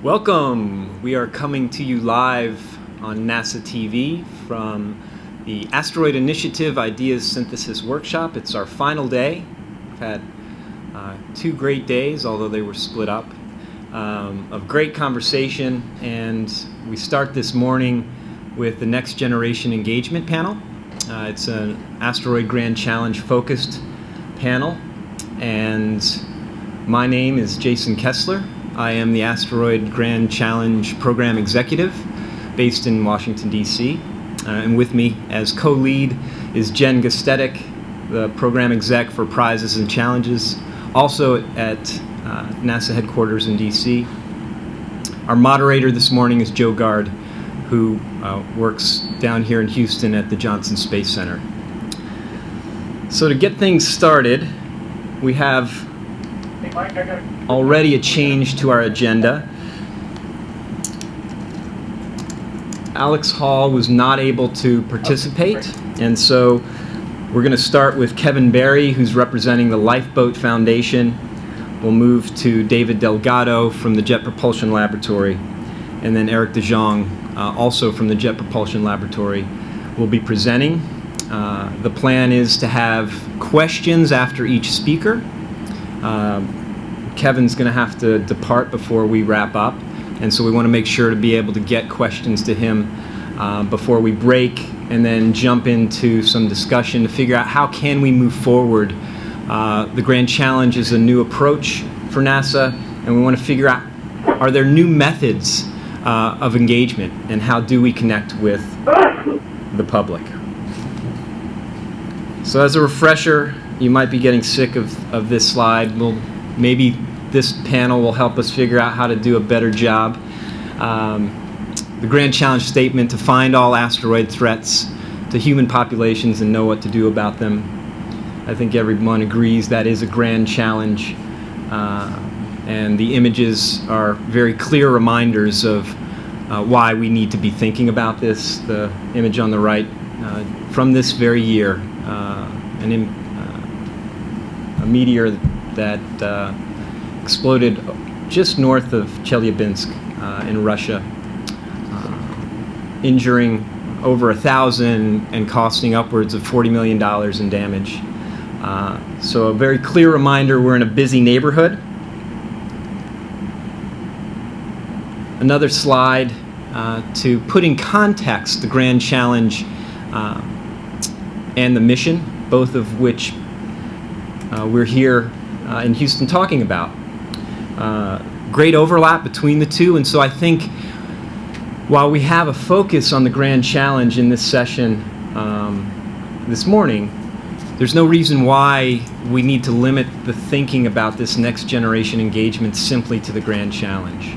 Welcome! We are coming to you live on NASA TV from the Asteroid Initiative Ideas Synthesis Workshop. It's our final day. We've had 2 great days, although they were split up, of great conversation, and we start this morning with the Next Generation Engagement panel. It's an Asteroid Grand Challenge focused panel, and my name is Jason Kessler. I am the Asteroid Grand Challenge Program Executive based in Washington, D.C. And with me as co-lead is Jen Gustetic, the Program Exec for Prizes and Challenges, also at NASA headquarters in D.C. Our moderator this morning is Joe Gard, who works down here in Houston at the Johnson Space Center. So to get things started, we have already a change to our agenda. Alex Hall was not able to participate, and so we're going to start with Kevin Barry, who's representing the Lifeboat Foundation. We'll move to David Delgado from the Jet Propulsion Laboratory, and then Eric De Jong, also from the Jet Propulsion Laboratory, will be presenting. The plan is to have questions after each speaker. Kevin's going to have to depart before we wrap up, and so we want to make sure to be able to get questions to him before we break, and then jump into some discussion to figure out how can we move forward. The Grand Challenge is a new approach for NASA, and we want to figure out, are there new methods of engagement, and how do we connect with the public? So as a refresher, you might be getting sick of this slide. Maybe this panel will help us figure out how to do a better job. The Grand Challenge statement: to find all asteroid threats to human populations and know what to do about them. I think everyone agrees that is a grand challenge, and the images are very clear reminders of why we need to be thinking about this. The image on the right, from this very year, a meteor that exploded just north of Chelyabinsk in Russia, injuring over 1,000 and costing upwards of $40 million in damage. So a very clear reminder we're in a busy neighborhood. Another slide to put in context the Grand Challenge and the mission, both of which we're here in Houston talking about. Great overlap between the two, and so I think while we have a focus on the Grand Challenge in this session this morning, there's no reason why we need to limit the thinking about this next generation engagement simply to the Grand Challenge.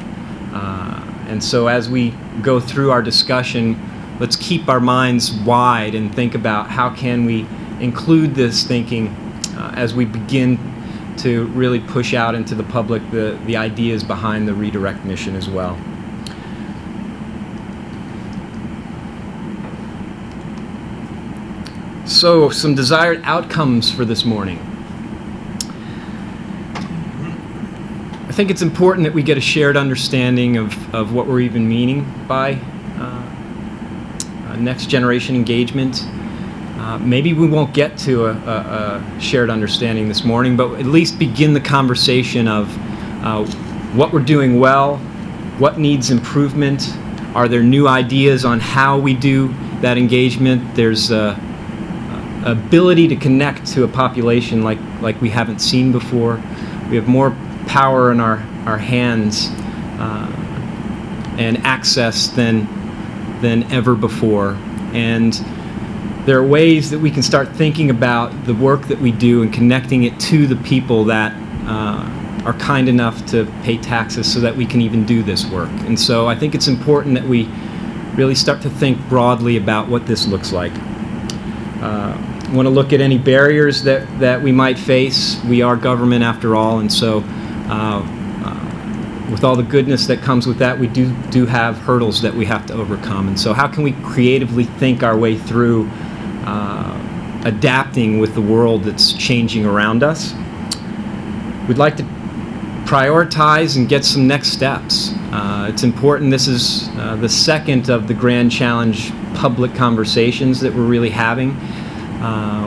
And so as we go through our discussion, let's keep our minds wide and think about how can we include this thinking as we begin to really push out into the public the ideas behind the redirect mission as well. So, some desired outcomes for this morning. I think it's important that we get a shared understanding of what we're even meaning by next generation engagement. Maybe we won't get to a shared understanding this morning, but at least begin the conversation of what we're doing well, what needs improvement, are there new ideas on how we do that engagement. There's ability to connect to a population like we haven't seen before. We have more power in our hands and access than ever before. And there are ways that we can start thinking about the work that we do and connecting it to the people that are kind enough to pay taxes so that we can even do this work. And so I think it's important that we really start to think broadly about what this looks like. Want to look at any barriers that we might face. We are government after all, and so with all the goodness that comes with that, we do have hurdles that we have to overcome. And so how can we creatively think our way through adapting with the world that's changing around us? We'd like to prioritize and get some next steps. It's important. This is the second of the Grand Challenge public conversations that we're really having.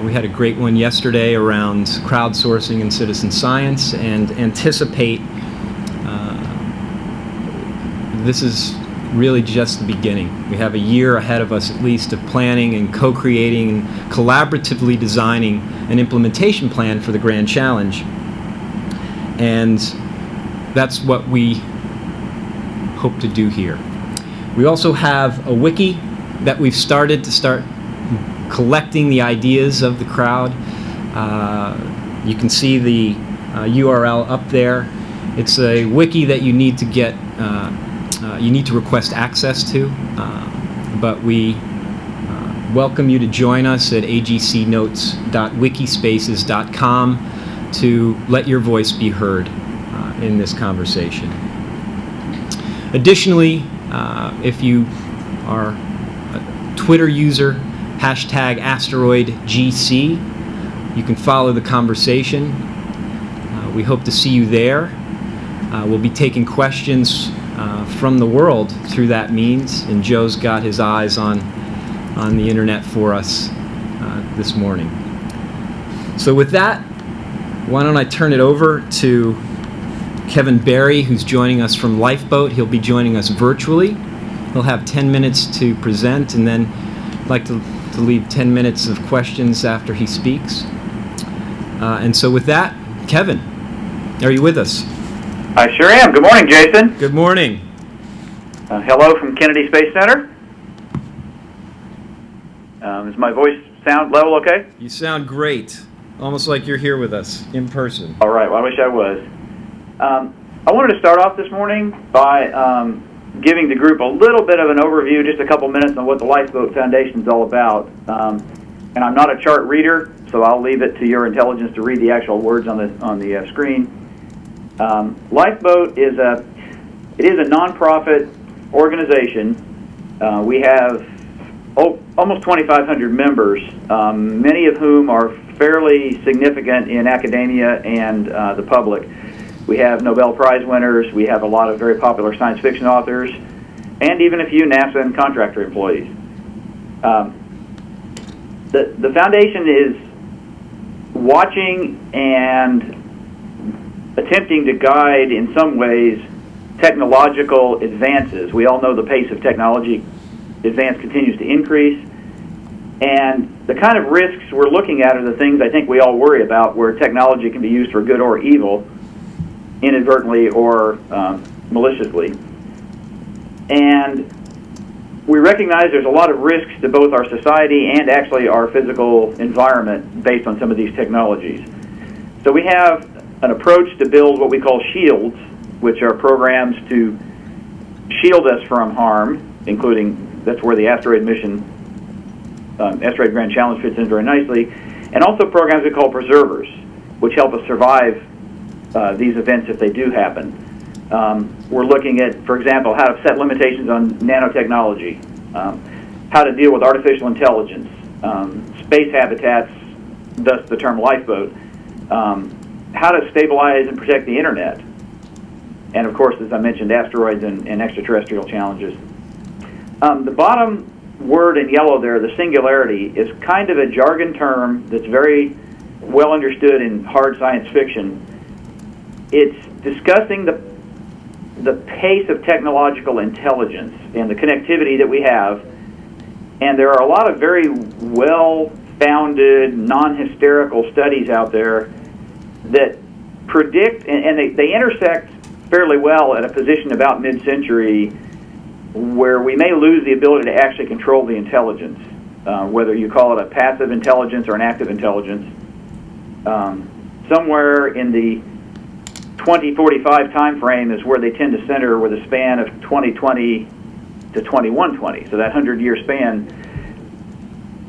We had a great one yesterday around crowdsourcing and citizen science, and anticipate this is really just the beginning. We have a year ahead of us at least of planning and co-creating and collaboratively designing an implementation plan for the Grand Challenge. And that's what we hope to do here. We also have a wiki that we've started collecting the ideas of the crowd. You can see the URL up there. It's a wiki that you need to get, you need to request access to, but we welcome you to join us at agcnotes.wikispaces.com to let your voice be heard in this conversation. Additionally, if you are a Twitter user, hashtag AsteroidGC, you can follow the conversation. We hope to see you there. We'll be taking questions from the world through that means, and Joe's got his eyes on the internet for us this morning. So with that, why don't I turn it over to Kevin Barry, who's joining us from Lifeboat. He'll be joining us virtually. He'll have 10 minutes to present, and then I'd like to leave 10 minutes of questions after he speaks. And so with that, Kevin, are you with us? I sure am. Good morning, Jason. Good morning. Hello from Kennedy Space Center. Does my voice sound level okay? You sound great. Almost like you're here with us in person. All right. Well, I wish I was. I wanted to start off this morning by giving the group a little bit of an overview, just a couple minutes on what the Lifeboat Foundation is all about. And I'm not a chart reader, so I'll leave it to your intelligence to read the actual words on the screen. Lifeboat is a nonprofit organization. We have almost 2,500 members, many of whom are fairly significant in academia and the public. We have Nobel Prize winners, we have a lot of very popular science fiction authors, and even a few NASA and contractor employees. The foundation is watching and attempting to guide, in some ways, technological advances. We all know the pace of technology advance continues to increase, and the kind of risks we're looking at are the things I think we all worry about, where technology can be used for good or evil, inadvertently or maliciously. And we recognize there's a lot of risks to both our society and actually our physical environment based on some of these technologies. So we have an approach to build what we call shields, which are programs to shield us from harm, including, that's where the asteroid mission, Asteroid Grand Challenge fits in very nicely, and also programs we call preservers, which help us survive these events if they do happen. We're looking at, for example, how to set limitations on nanotechnology, how to deal with artificial intelligence, space habitats, thus the term lifeboat, how to stabilize and protect the internet, and of course, as I mentioned, asteroids and extraterrestrial challenges. The bottom word in yellow there, the singularity, is kind of a jargon term that's very well understood in hard science fiction. It's discussing the pace of technological intelligence and the connectivity that we have, and there are a lot of very well-founded, non-hysterical studies out there that predict, and they intersect fairly well at a position about mid-century where we may lose the ability to actually control the intelligence, whether you call it a passive intelligence or an active intelligence. Somewhere in the 2045 time frame is where they tend to center, with a span of 2020 to 2120, so that 100-year span.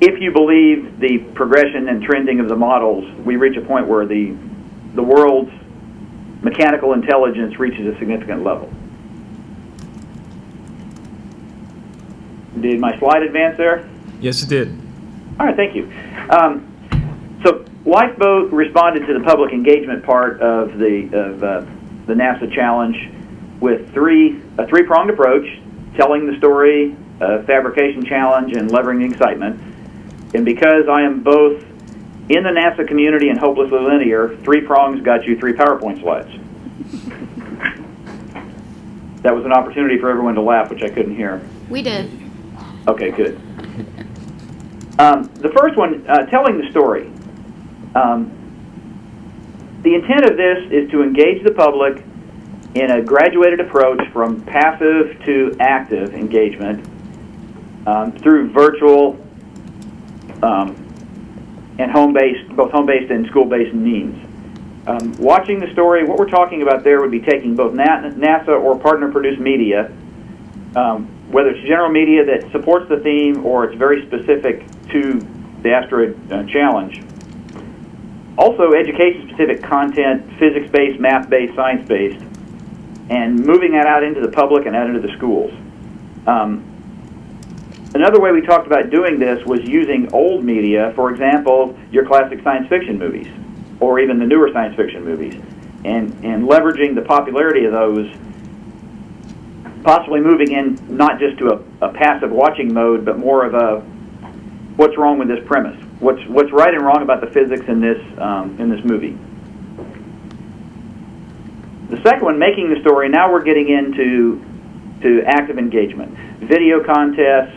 If you believe the progression and trending of the models, we reach a point where the world's mechanical intelligence reaches a significant level. Did my slide advance there? Yes, it did. All right, thank you. So Lifeboat responded to the public engagement part of the NASA challenge with a three-pronged approach: telling the story, a fabrication challenge, and leveraging excitement. And because I am both in the NASA community and hopelessly linear, 3 prongs got you 3 PowerPoint slides. That was an opportunity for everyone to laugh, which I couldn't hear. We did. Okay, good. The first one, telling the story. The intent of this is to engage the public in a graduated approach from passive to active engagement through virtual and both home-based and school-based means. Watching the story, what we're talking about there would be taking both NASA or partner-produced media, whether it's general media that supports the theme or it's very specific to the asteroid challenge. Also, education-specific content, physics-based, math-based, science-based, and moving that out into the public and out into the schools. Another way we talked about doing this was using old media, for example, your classic science fiction movies, or even the newer science fiction movies, and leveraging the popularity of those, possibly moving in not just to a passive watching mode, but more of a what's wrong with this premise, what's right and wrong about the physics in this movie. The second one, making the story. Now we're getting into active engagement, video contests,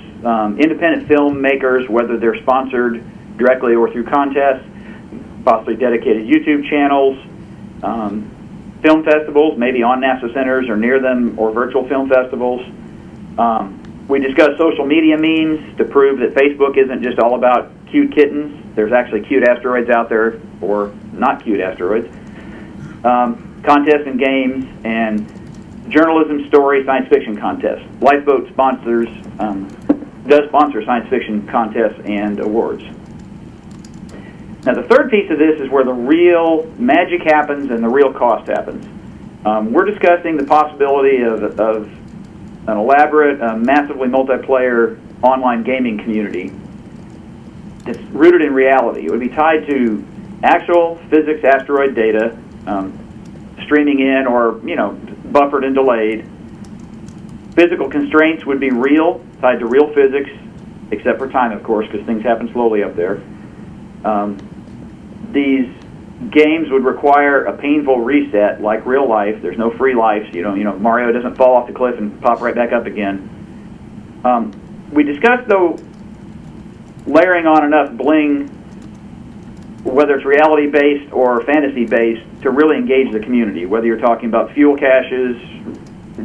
independent filmmakers, whether they're sponsored directly or through contests, possibly dedicated YouTube channels, film festivals, maybe on NASA centers or near them, or virtual film festivals. We discussed social media memes to prove that Facebook isn't just all about cute kittens. There's actually cute asteroids out there, or not cute asteroids. Contests and games, and journalism, story, science fiction contests. Lifeboat does sponsor science fiction contests and awards. Now, the third piece of this is where the real magic happens and the real cost happens. We're discussing the possibility of an elaborate, massively multiplayer online gaming community that's rooted in reality. It would be tied to actual physics asteroid data, streaming in or, buffered and delayed. Physical constraints would be real, tied to real physics, except for time, of course, because things happen slowly up there. These games would require a painful reset, like real life. There's no free life. So Mario doesn't fall off the cliff and pop right back up again. We discussed, though, layering on enough bling, whether it's reality-based or fantasy-based, to really engage the community, whether you're talking about fuel caches,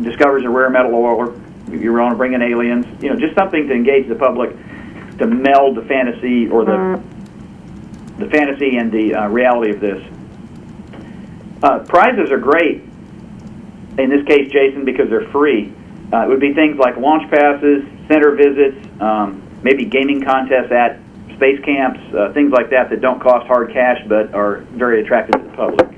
discoveries of rare metal ore, you want to bring in aliens, just something to engage the public, to meld the fantasy or the fantasy and the reality of this. Prizes are great, in this case, Jason, because they're free. It would be things like launch passes, center visits, maybe gaming contests at space camps, things like that don't cost hard cash but are very attractive to the public.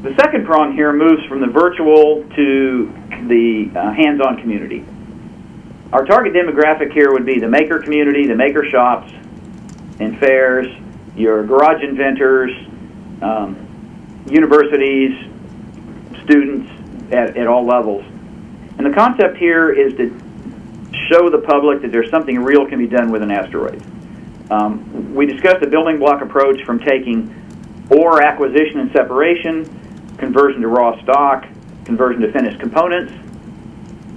The second prong here moves from the virtual to the hands-on community. Our target demographic here would be the maker community, the maker shops and fairs, your garage inventors, universities, students at all levels. And the concept here is to show the public that there's something real can be done with an asteroid. We discussed the building block approach from taking ore acquisition and separation, conversion to raw stock, conversion to finished components,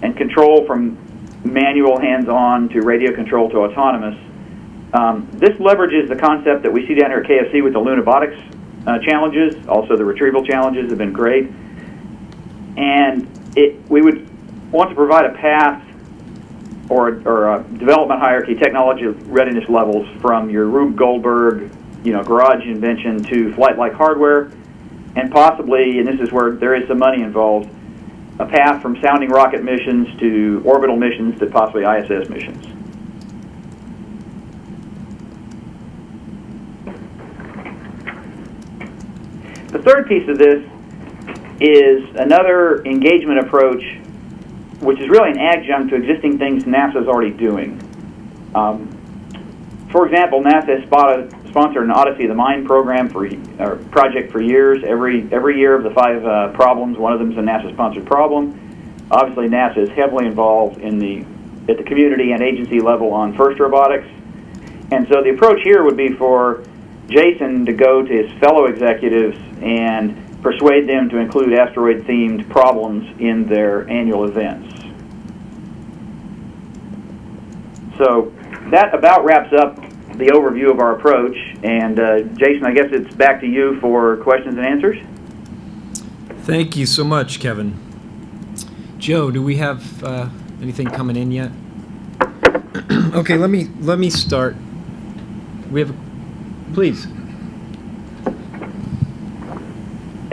and control from manual hands-on to radio control to autonomous. This leverages the concept that we see down here at KFC with the Lunabotics challenges. Also, the retrieval challenges have been great. And we would want to provide a path or a development hierarchy, technology readiness levels from your Rube Goldberg, garage invention to flight-like hardware, and possibly, and this is where there is some money involved, a path from sounding rocket missions to orbital missions to possibly ISS missions. The third piece of this is another engagement approach, which is really an adjunct to existing things NASA is already doing. For example, NASA has sponsored an Odyssey of the Mind program or project for years. Every year of the 5 problems, one of them is a NASA-sponsored problem. Obviously, NASA is heavily involved at the community and agency level on FIRST robotics. And so the approach here would be for Jason to go to his fellow executives and persuade them to include asteroid-themed problems in their annual events. So that about wraps up the overview of our approach. And Jason, I guess it's back to you for questions and answers. Thank you so much, Kevin. Joe, do we have anything coming in yet? Okay, let me start. We have, please.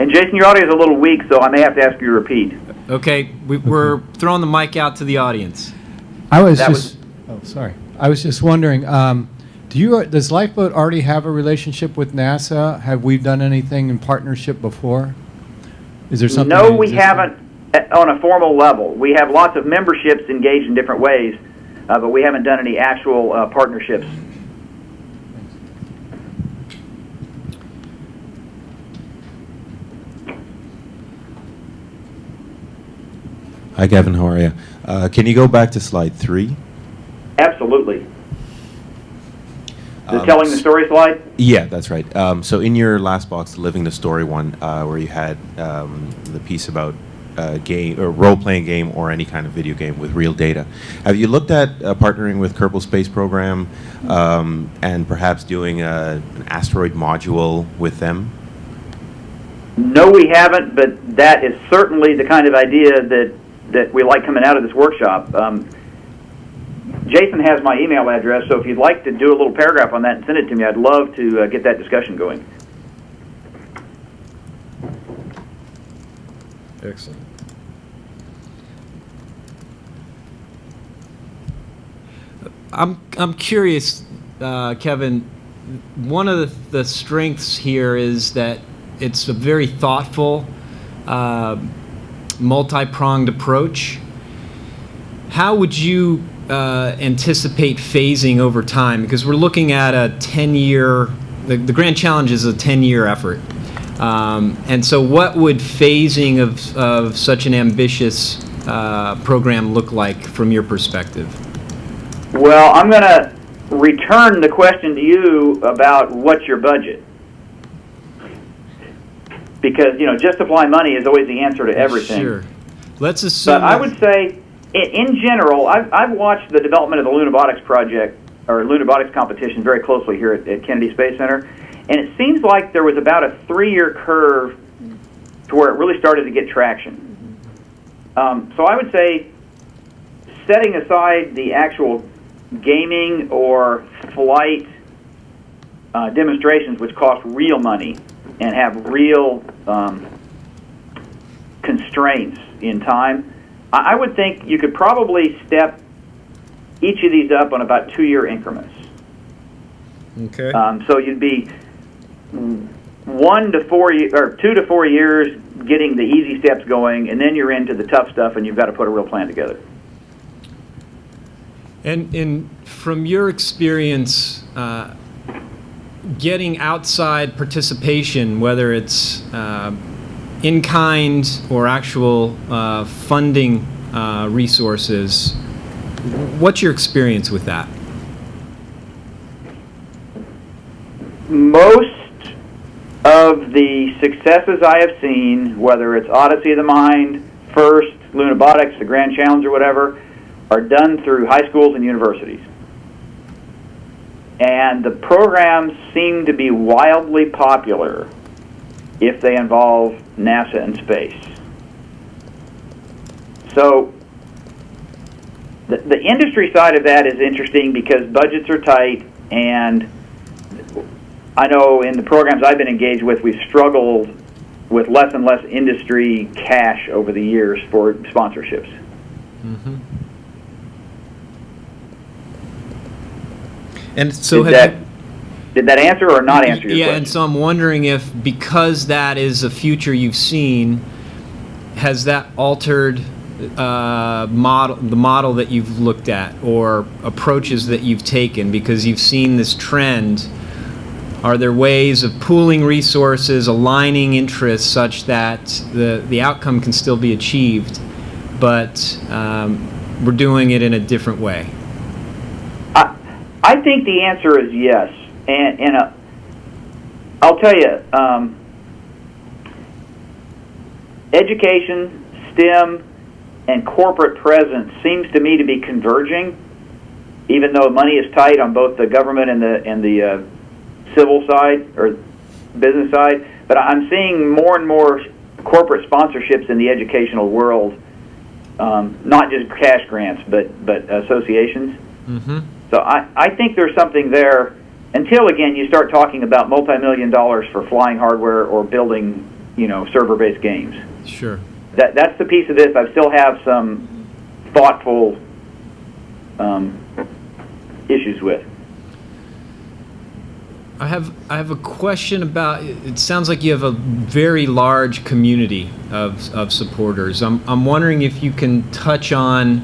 And Jason, your audio is a little weak, so I may have to ask you to repeat. Okay, we're throwing the mic out to the audience. I was just wondering, does Lifeboat already have a relationship with NASA? Have we done anything in partnership before? Is there something? No, we haven't on a formal level. We have lots of memberships engaged in different ways, but we haven't done any actual partnerships. Hi, Kevin. How are you? Can you go back to slide 3? Absolutely. The telling the story slide? Yeah, that's right. So in your last box, the Living the Story one, where you had the piece about game or role-playing game or any kind of video game with real data, have you looked at partnering with Kerbal Space Program and perhaps doing an asteroid module with them? No, we haven't, but that is certainly the kind of idea that we like coming out of this workshop. Jason has my email address, so if you'd like to do a little paragraph on that and send it to me, I'd love to get that discussion going. Excellent. I'm curious, Kevin. One of the strengths here is that it's a very thoughtful, multi-pronged approach. How would you anticipate phasing over time? Because we're looking at a 10-year, the Grand Challenge is a 10-year effort. And so what would phasing of such an ambitious program look like from your perspective? Well, I'm going to return the question to you about what's your budget. Because, just apply money is always the answer to everything. Sure. Let's assume... But I would say, in general, I've watched the development of the Lunabotics project, or Lunabotics competition, very closely here at Kennedy Space Center. And it seems like there was about a 3-year curve to where it really started to get traction. So I would say, setting aside the actual gaming or flight demonstrations, which cost real money and have real constraints in time, I would think you could probably step each of these up on about 2-year increments. Okay. So you'd be 1 to 4 or 2 to 4 years getting the easy steps going, and then you're into the tough stuff, and you've got to put a real plan together. And from your experience, getting outside participation, whether it's in kind or actual funding resources, what's your experience with that? Most of the successes I have seen, whether it's Odyssey of the Mind, FIRST, Lunabotics, the Grand Challenge, or whatever, are done through high schools and universities. And the programs seem to be wildly popular if they involve NASA and space. So the industry side of that is interesting because budgets are tight, and I know in the programs I've been engaged with, we've struggled with less and less industry cash over the years for sponsorships. Mm-hmm. And so did that answer or not answer your question? Yeah, and so I'm wondering if, because that is a future you've seen, has that altered the model that you've looked at or approaches that you've taken, because you've seen this trend Are there ways of pooling resources, aligning interests such that the outcome can still be achieved, but we're doing it in a different way? I think the answer is yes. And I'll tell you, education, STEM, and corporate presence seems to me to be converging, even though money is tight on both the government and the civil side or business side. But I'm seeing more and more corporate sponsorships in the educational world, not just cash grants, but associations. Mm-hmm. So I think there's something there until, again, you start talking about multi-million dollars for flying hardware or building, server-based games. Sure. That's the piece of this I still have some thoughtful issues with. I have a question about, it sounds like you have a very large community of supporters. I'm wondering if you can touch on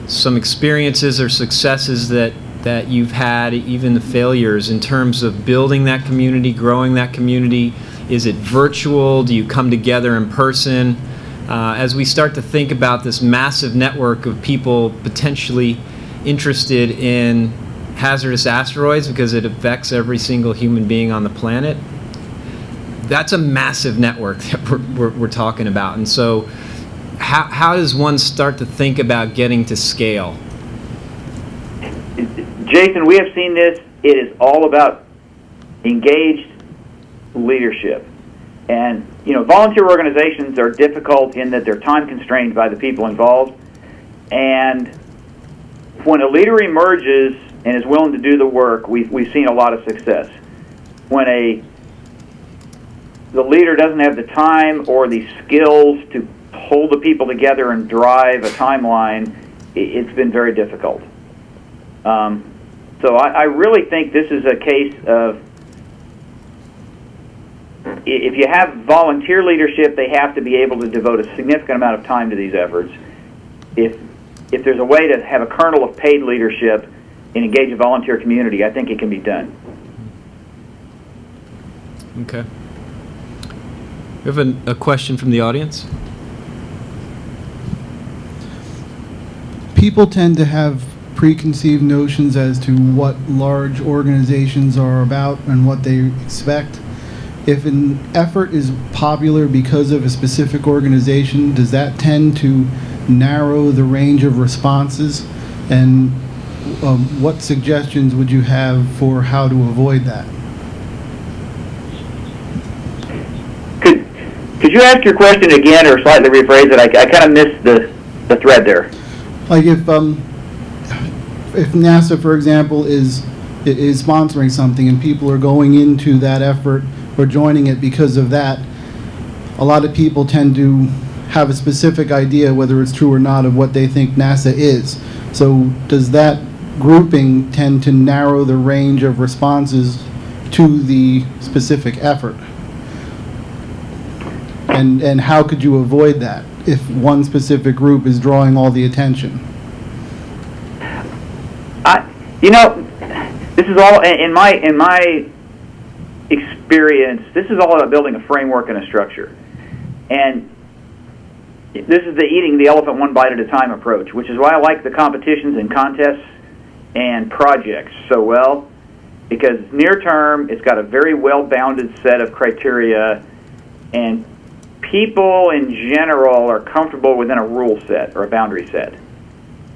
some experiences or successes that you've had, even the failures, in terms of building that community, growing that community. Is it virtual? Do you come together in person? As we start to think about this massive network of people potentially interested in hazardous asteroids because it affects every single human being on the planet, that's a massive network that we're talking about. And so how does one start to think about getting to scale? Jason, we have seen this. It is all about engaged leadership. And, volunteer organizations are difficult in that they're time constrained by the people involved. And when a leader emerges and is willing to do the work, we've seen a lot of success. When the leader doesn't have the time or the skills to hold the people together and drive a timeline, it's been very difficult. So I really think this is a case of, if you have volunteer leadership, they have to be able to devote a significant amount of time to these efforts. If there's a way to have a kernel of paid leadership and engage a volunteer community, I think it can be done. Okay. We have a question from the audience. People tend to have preconceived notions as to what large organizations are about and what they expect. If an effort is popular because of a specific organization, does that tend to narrow the range of responses? And what suggestions would you have for how to avoid that? Could you ask your question again or slightly rephrase it? I kind of missed the thread there. Like if NASA, for example, is sponsoring something and people are going into that effort or joining it because of that, a lot of people tend to have a specific idea, whether it's true or not, of what they think NASA is. So does that grouping tend to narrow the range of responses to the specific effort? And how could you avoid that if one specific group is drawing all the attention? This is all in my experience. This is all about building a framework and a structure, and this is the eating the elephant one bite at a time approach, which is why I like the competitions and contests and projects so well, because near term it's got a very well-bounded set of criteria, and people in general are comfortable within a rule set or a boundary set.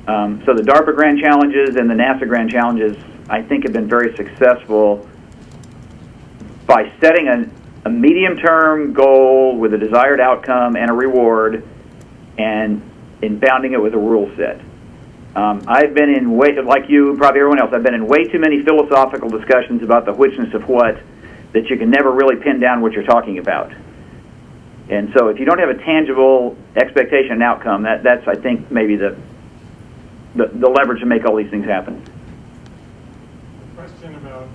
So the DARPA Grand Challenges and the NASA Grand Challenges, I think, have been very successful by setting a medium-term goal with a desired outcome and a reward, and in bounding it with a rule set. I've been in like you, probably everyone else, I've been in way too many philosophical discussions about the whichness of what that you can never really pin down what you're talking about. And so if you don't have a tangible expectation and outcome, that's I think maybe the leverage to make all these things happen. Question about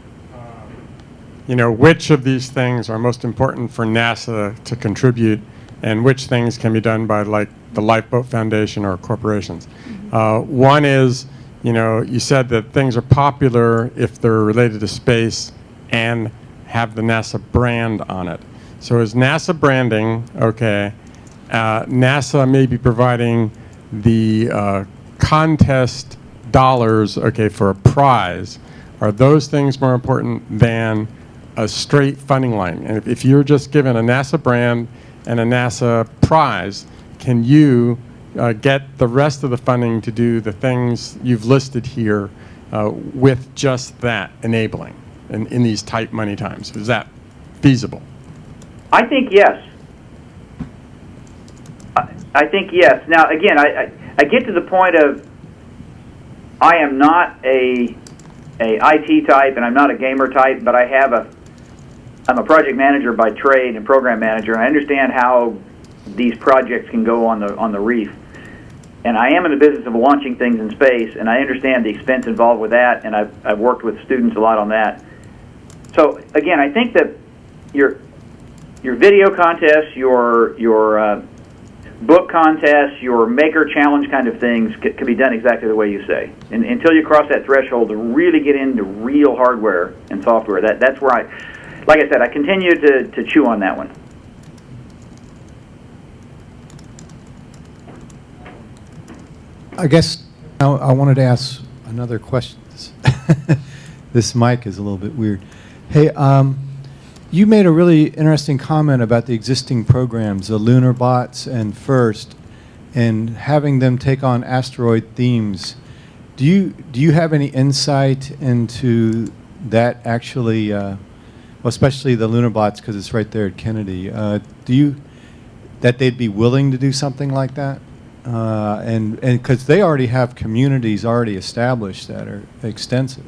which of these things are most important for NASA to contribute, and which things can be done by like the Lifeboat Foundation or corporations. One is, you said that things are popular if they're related to space and have the NASA brand on it. So as NASA branding, okay, NASA may be providing the contest dollars, okay, for a prize. Are those things more important than a straight funding line? And if you're just given a NASA brand and a NASA prize, can you get the rest of the funding to do the things you've listed here with just that enabling in these tight money times? Is that feasible? I think yes. I think yes. Now, again, I get to the point of I am not a IT type and I'm not a gamer type, but I'm a project manager by trade and program manager, and I understand how these projects can go on the reef. And I am in the business of launching things in space, and I understand the expense involved with that, and I've worked with students a lot on that. So again, I think that your video contests, your book contests, your maker challenge kind of things can be done exactly the way you say. And until you cross that threshold to really get into real hardware and software, that's where like I said, I continue to chew on that one. I guess I wanted to ask another question. This mic is a little bit weird. Hey, you made a really interesting comment about the existing programs, the Lunar Bots and FIRST, and having them take on asteroid themes. Do you have any insight into that actually, well, especially the Lunar Bots because it's right there at Kennedy? That they'd be willing to do something like that? And because they already have communities already established that are extensive.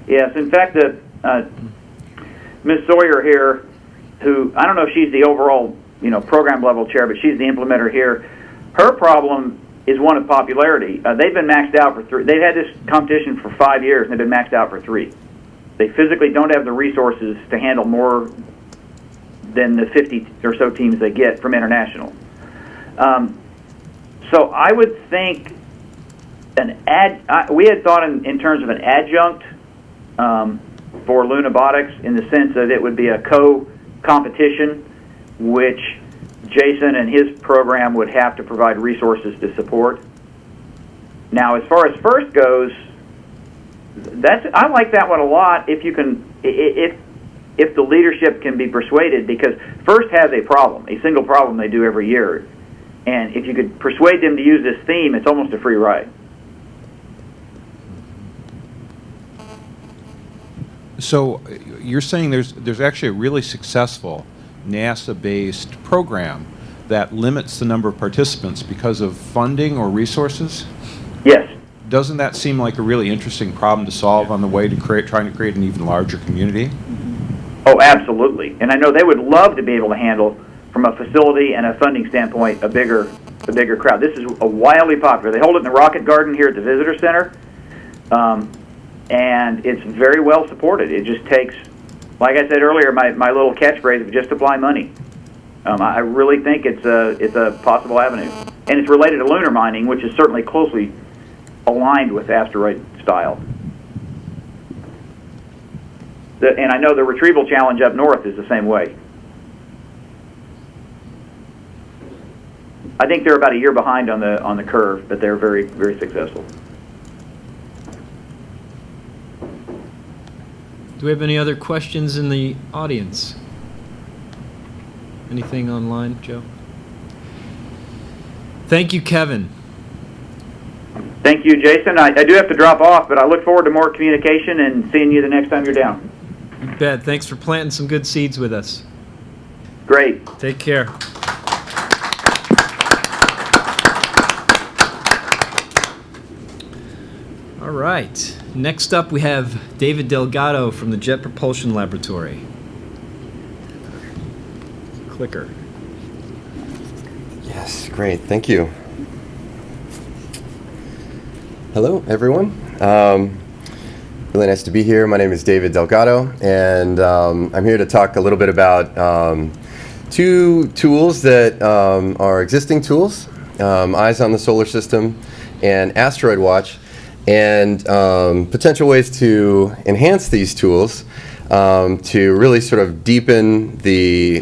Yes, in fact, Ms. Sawyer here, who I don't know if she's the overall program level chair, but she's the implementer here. Her problem is one of popularity. They've been maxed out for 3. They've had this competition for 5 years, and they've been maxed out for 3. They physically don't have the resources to handle more than the 50 or so teams they get from international. So I would think we had thought in terms of an adjunct for Lunabotics, in the sense that it would be a co-competition, which Jason and his program would have to provide resources to support. Now, as far as FIRST goes, I like that one a lot. If you can, if the leadership can be persuaded, because FIRST has a single problem they do every year. And if you could persuade them to use this theme, it's almost a free ride. So you're saying there's actually a really successful NASA-based program that limits the number of participants because of funding or resources? Yes. Doesn't that seem like a really interesting problem to solve on the way to trying to create an even larger community? Oh, absolutely. And I know they would love to be able to handle, from a facility and a funding standpoint, a bigger crowd. This is a wildly popular. They hold it in the Rocket Garden here at the Visitor Center, and it's very well supported. It just takes, like I said earlier, my little catchphrase of just apply money. I really think it's a possible avenue, and it's related to lunar mining, which is certainly closely aligned with asteroid style. And I know the retrieval challenge up north is the same way. I think they're about a year behind on the curve, but they're very, very successful. Do we have any other questions in the audience? Anything online, Joe? Thank you, Kevin. Thank you, Jason. I do have to drop off, but I look forward to more communication and seeing you the next time you're down. You bet. Thanks for planting some good seeds with us. Great. Take care. All right. Next up, we have David Delgado from the Jet Propulsion Laboratory. Clicker. Yes, great. Thank you. Hello, everyone. Really nice to be here. My name is David Delgado, and I'm here to talk a little bit about 2 tools that are existing tools, Eyes on the Solar System and Asteroid Watch. and potential ways to enhance these tools to really sort of deepen the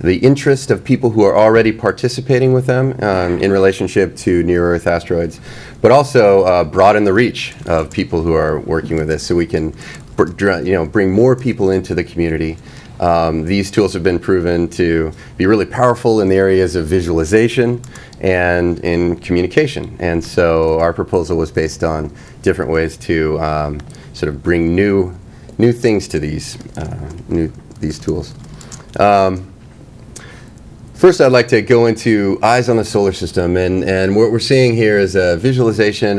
interest of people who are already participating with them in relationship to near-Earth asteroids, but also broaden the reach of people who are working with this, so we can bring more people into the community. These tools have been proven to be really powerful in the areas of visualization and in communication. And so our proposal was based on different ways to sort of bring new things to these tools. First, I'd like to go into Eyes on the Solar System, and what we're seeing here is a visualization.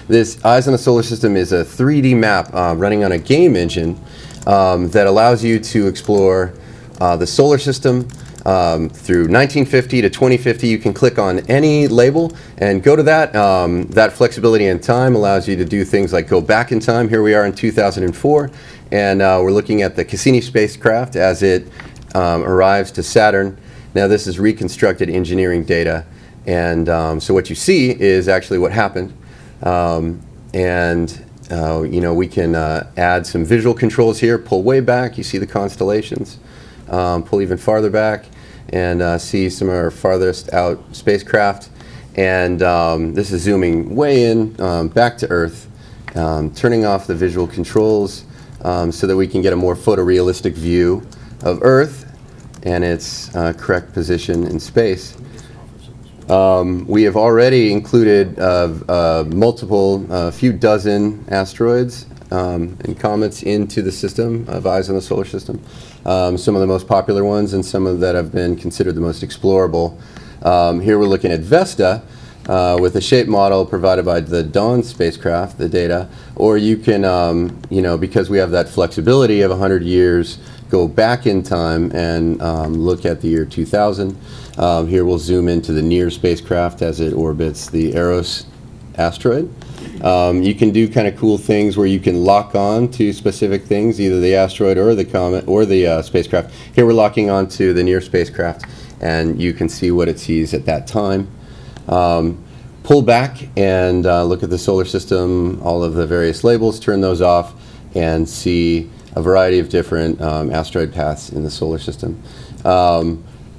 This Eyes on the Solar System is a 3D map running on a game engine that allows you to explore the solar system through 1950 to 2050. You can click on any label and go to that. That flexibility in time allows you to do things like go back in time. Here we are in 2004, and we're looking at the Cassini spacecraft as it arrives to Saturn. Now this is reconstructed engineering data, and so what you see is actually what happened. We can add some visual controls here. Pull way back, you see the constellations. Pull even farther back and see some of our farthest out spacecraft. And this is zooming way in, back to Earth, turning off the visual controls so that we can get a more photorealistic view of Earth and its correct position in space. We have already included a few dozen asteroids and comets into the system of Eyes on the Solar System. Some of the most popular ones and some of that have been considered the most explorable. Here we're looking at Vesta with a shape model provided by the Dawn spacecraft, the data, or you can, because we have that flexibility of 100 years, go back in time and look at the year 2000. Here we'll zoom into the NEAR spacecraft as it orbits the Eros asteroid. You can do kind of cool things where you can lock on to specific things, either the asteroid or the comet or the spacecraft. Here we're locking on to the NEAR spacecraft, and you can see what it sees at that time. Pull back and look at the solar system, all of the various labels, turn those off, and see a variety of different asteroid paths in the solar system.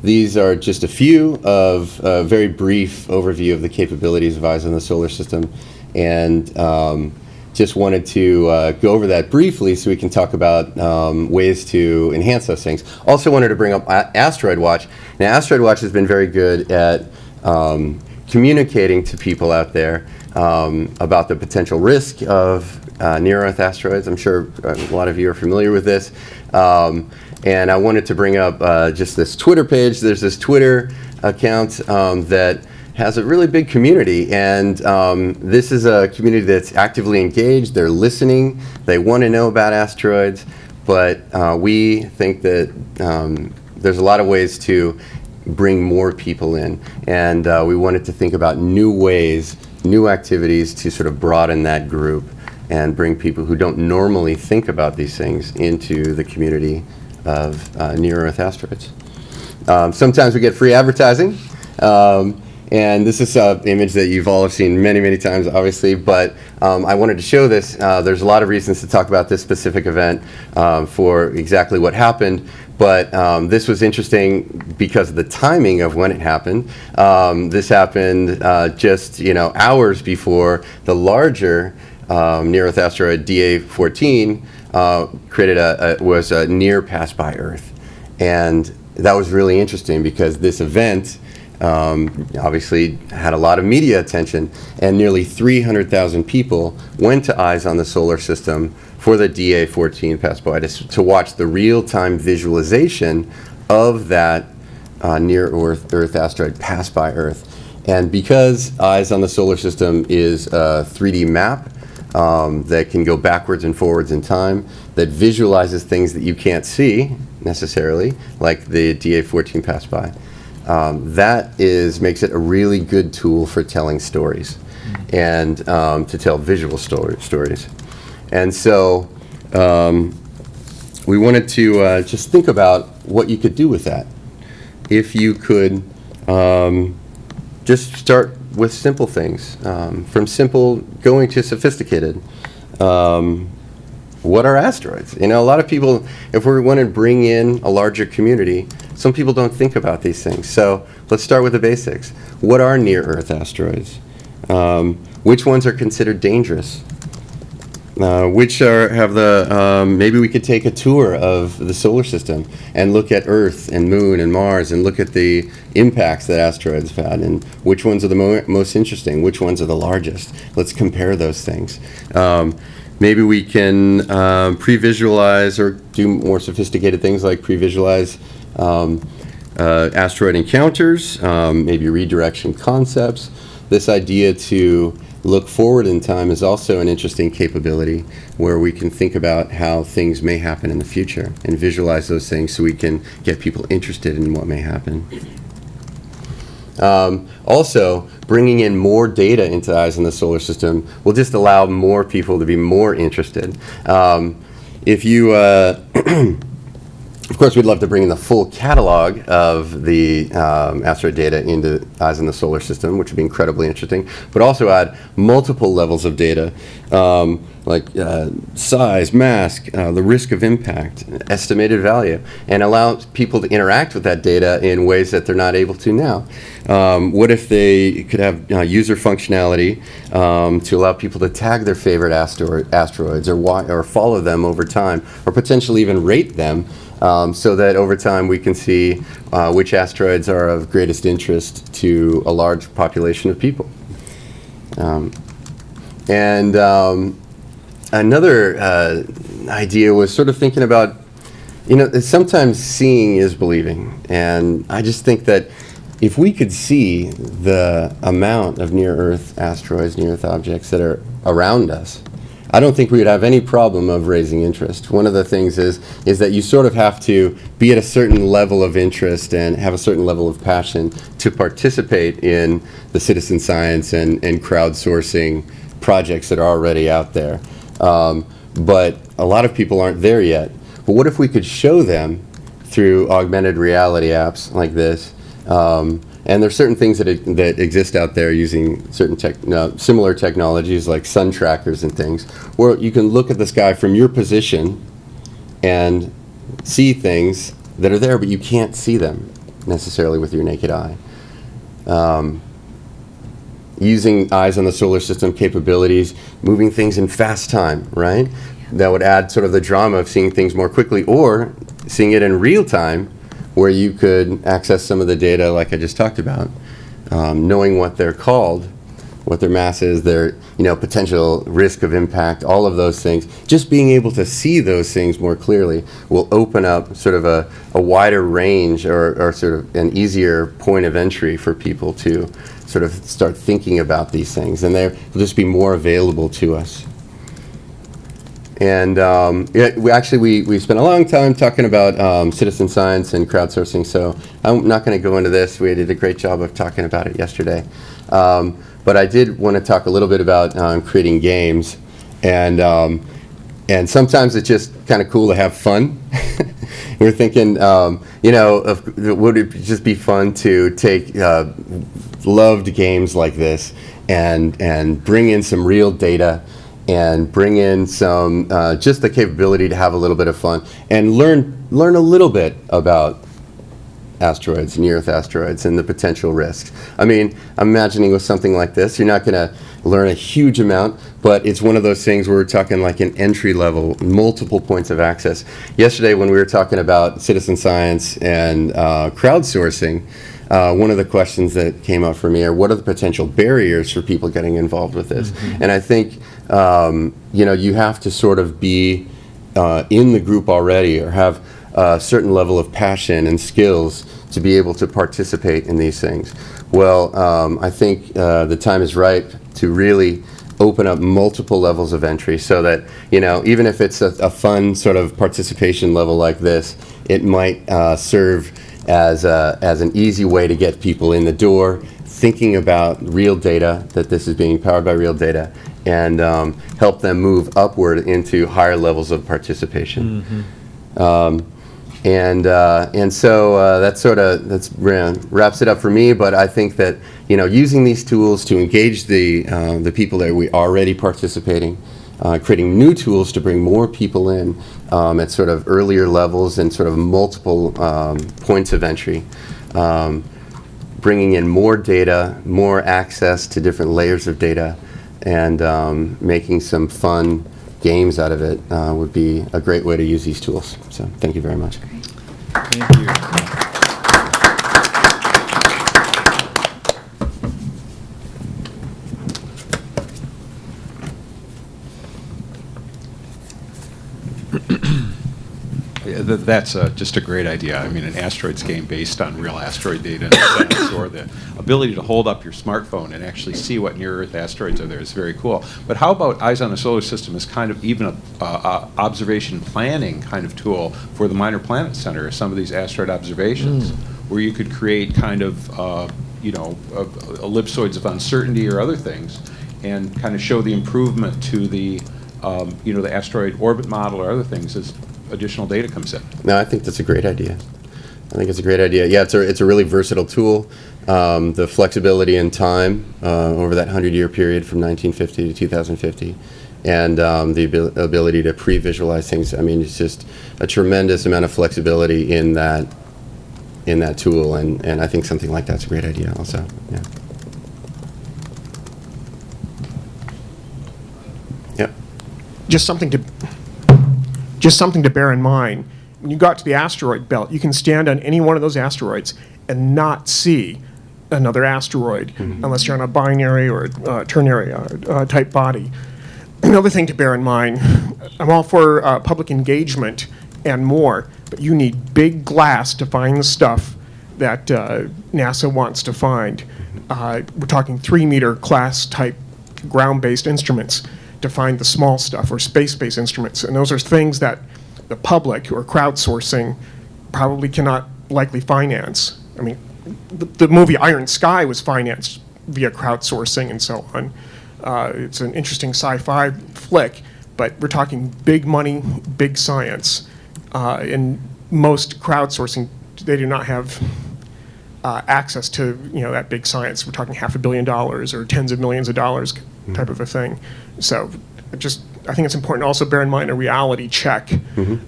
These are just a few of a very brief overview of the capabilities of Eyes on the Solar System, and just wanted to go over that briefly so we can talk about ways to enhance those things. Also wanted to bring up Asteroid Watch. Now, Asteroid Watch has been very good at communicating to people out there about the potential risk of near-Earth asteroids. I'm sure a lot of you are familiar with this. And I wanted to bring up just this Twitter page. There's this Twitter account that has a really big community, and this is a community that's actively engaged. They're listening. They want to know about asteroids, but we think that there's a lot of ways to bring more people in, and we wanted to think about new ways, new activities to sort of broaden that group and bring people who don't normally think about these things into the community of near-Earth asteroids. Sometimes we get free advertising, and this is an image that you've all have seen many, many times, obviously, but I wanted to show this. There's a lot of reasons to talk about this specific event for exactly what happened, but this was interesting because of the timing of when it happened. This happened just hours before the larger near-Earth asteroid DA14 was a near pass by Earth, and that was really interesting because this event obviously had a lot of media attention, and nearly 300,000 people went to Eyes on the Solar System for the DA14 pass by to watch the real-time visualization of that near-Earth asteroid pass by Earth. And because Eyes on the Solar System is a 3D map that can go backwards and forwards in time, that visualizes things that you can't see necessarily, like the DA14 pass by, makes it a really good tool for telling stories and to tell visual stories. And so we wanted to just think about what you could do with that. If you could just start with simple things, from simple going to sophisticated. What are asteroids? You know, a lot of people, if we want to bring in a larger community, some people don't think about these things. So let's start with the basics. What are near-Earth asteroids? Which ones are considered dangerous? Which have the, maybe we could take a tour of the solar system and look at Earth and Moon and Mars and look at the impacts that asteroids have had, and which ones are the most interesting, which ones are the largest. Let's compare those things. Maybe we can pre-visualize or do more sophisticated things like pre-visualize asteroid encounters, maybe redirection concepts. This idea to look forward in time is also an interesting capability where we can think about how things may happen in the future and visualize those things so we can get people interested in what may happen. Also, bringing in more data into Eyes on the Solar System will just allow more people to be more interested. If you Of course, we'd love to bring in the full catalog of the asteroid data into Eyes on the Solar System, which would be incredibly interesting, but also add multiple levels of data, like size, mass, the risk of impact, estimated value, and allow people to interact with that data in ways that they're not able to now. What if they could have user functionality to allow people to tag their favorite asteroids or follow them over time, or potentially even rate them, so that over time we can see which asteroids are of greatest interest to a large population of people. Another idea was sort of thinking about, you know, sometimes seeing is believing. And I just think that if we could see the amount of near-Earth asteroids, near-Earth objects that are around us, I don't think we would have any problem of raising interest. One of the things is that you sort of have to be at a certain level of interest and have a certain level of passion to participate in the citizen science and crowdsourcing projects that are already out there. But a lot of people aren't there yet. But what if we could show them through augmented reality apps like this? And there's certain things that exist out there using certain similar technologies like sun trackers and things, where you can look at the sky from your position and see things that are there, but you can't see them necessarily with your naked eye. Using Eyes on the Solar System capabilities, moving things in fast time, right? That would add sort of the drama of seeing things more quickly, or seeing it in real time, where you could access some of the data like I just talked about, knowing what they're called, what their mass is, their potential risk of impact, all of those things. Just being able to see those things more clearly will open up sort of a wider range or sort of an easier point of entry for people to sort of start thinking about these things, and they'll just be more available to us. And we spent a long time talking about citizen science and crowdsourcing, so I'm not going to go into this. We did a great job of talking about it yesterday. But I did want to talk a little bit about creating games, and sometimes it's just kind of cool to have fun. We're thinking, would it just be fun to take loved games like this and bring in some real data, and bring in some just the capability to have a little bit of fun and learn a little bit about asteroids, near-Earth asteroids, and the potential risks. I mean, I'm imagining with something like this, you're not going to learn a huge amount, but it's one of those things where we're talking like an entry level, multiple points of access. Yesterday when we were talking about citizen science and crowdsourcing, one of the questions that came up for me are, what are the potential barriers for people getting involved with this? Mm-hmm. And I think you have to sort of be in the group already, or have a certain level of passion and skills to be able to participate in these things. Well, I think the time is ripe to really open up multiple levels of entry, so that even if it's a fun sort of participation level like this, it might serve as an easy way to get people in the door, thinking about real data, that this is being powered by real data, and help them move upward into higher levels of participation. Mm-hmm. And so that's wraps it up for me. But I think that using these tools to engage the people that we already participating, creating new tools to bring more people in at sort of earlier levels and sort of multiple points of entry, bringing in more data, more access to different layers of data, and making some fun games out of it would be a great way to use these tools. So thank you very much. Thank you. That's just a great idea. I mean, an asteroids game based on real asteroid data in a sense, or the ability to hold up your smartphone and actually see what near-Earth asteroids are there is very cool. But how about Eyes on the Solar System as kind of even a observation planning kind of tool for the Minor Planet Center, or some of these asteroid observations, where you could create kind of, ellipsoids of uncertainty or other things, and kind of show the improvement to the, the asteroid orbit model or other things as additional data comes in. No, I think that's a great idea. I think it's a great idea. Yeah, it's a really versatile tool. The flexibility in time over that 100-year period from 1950 to 2050, and the ability to pre-visualize things. I mean, it's just a tremendous amount of flexibility in that tool, and I think something like that's a great idea also. Yeah. Yep. Just something to bear in mind. When you got to the asteroid belt, you can stand on any one of those asteroids and not see another asteroid unless you're on a binary or ternary type body. Another thing to bear in mind, I'm all for public engagement and more, but you need big glass to find the stuff that NASA wants to find. We're talking 3-meter class type ground-based instruments to find the small stuff, or space-based instruments. And those are things that the public or crowdsourcing probably cannot likely finance. I mean, the movie Iron Sky was financed via crowdsourcing and so on. It's an interesting sci-fi flick, but we're talking big money, big science. And most crowdsourcing, they do not have access to that big science. We're talking $500 million or tens of millions of dollars type of a thing. So I think it's important to also bear in mind a reality check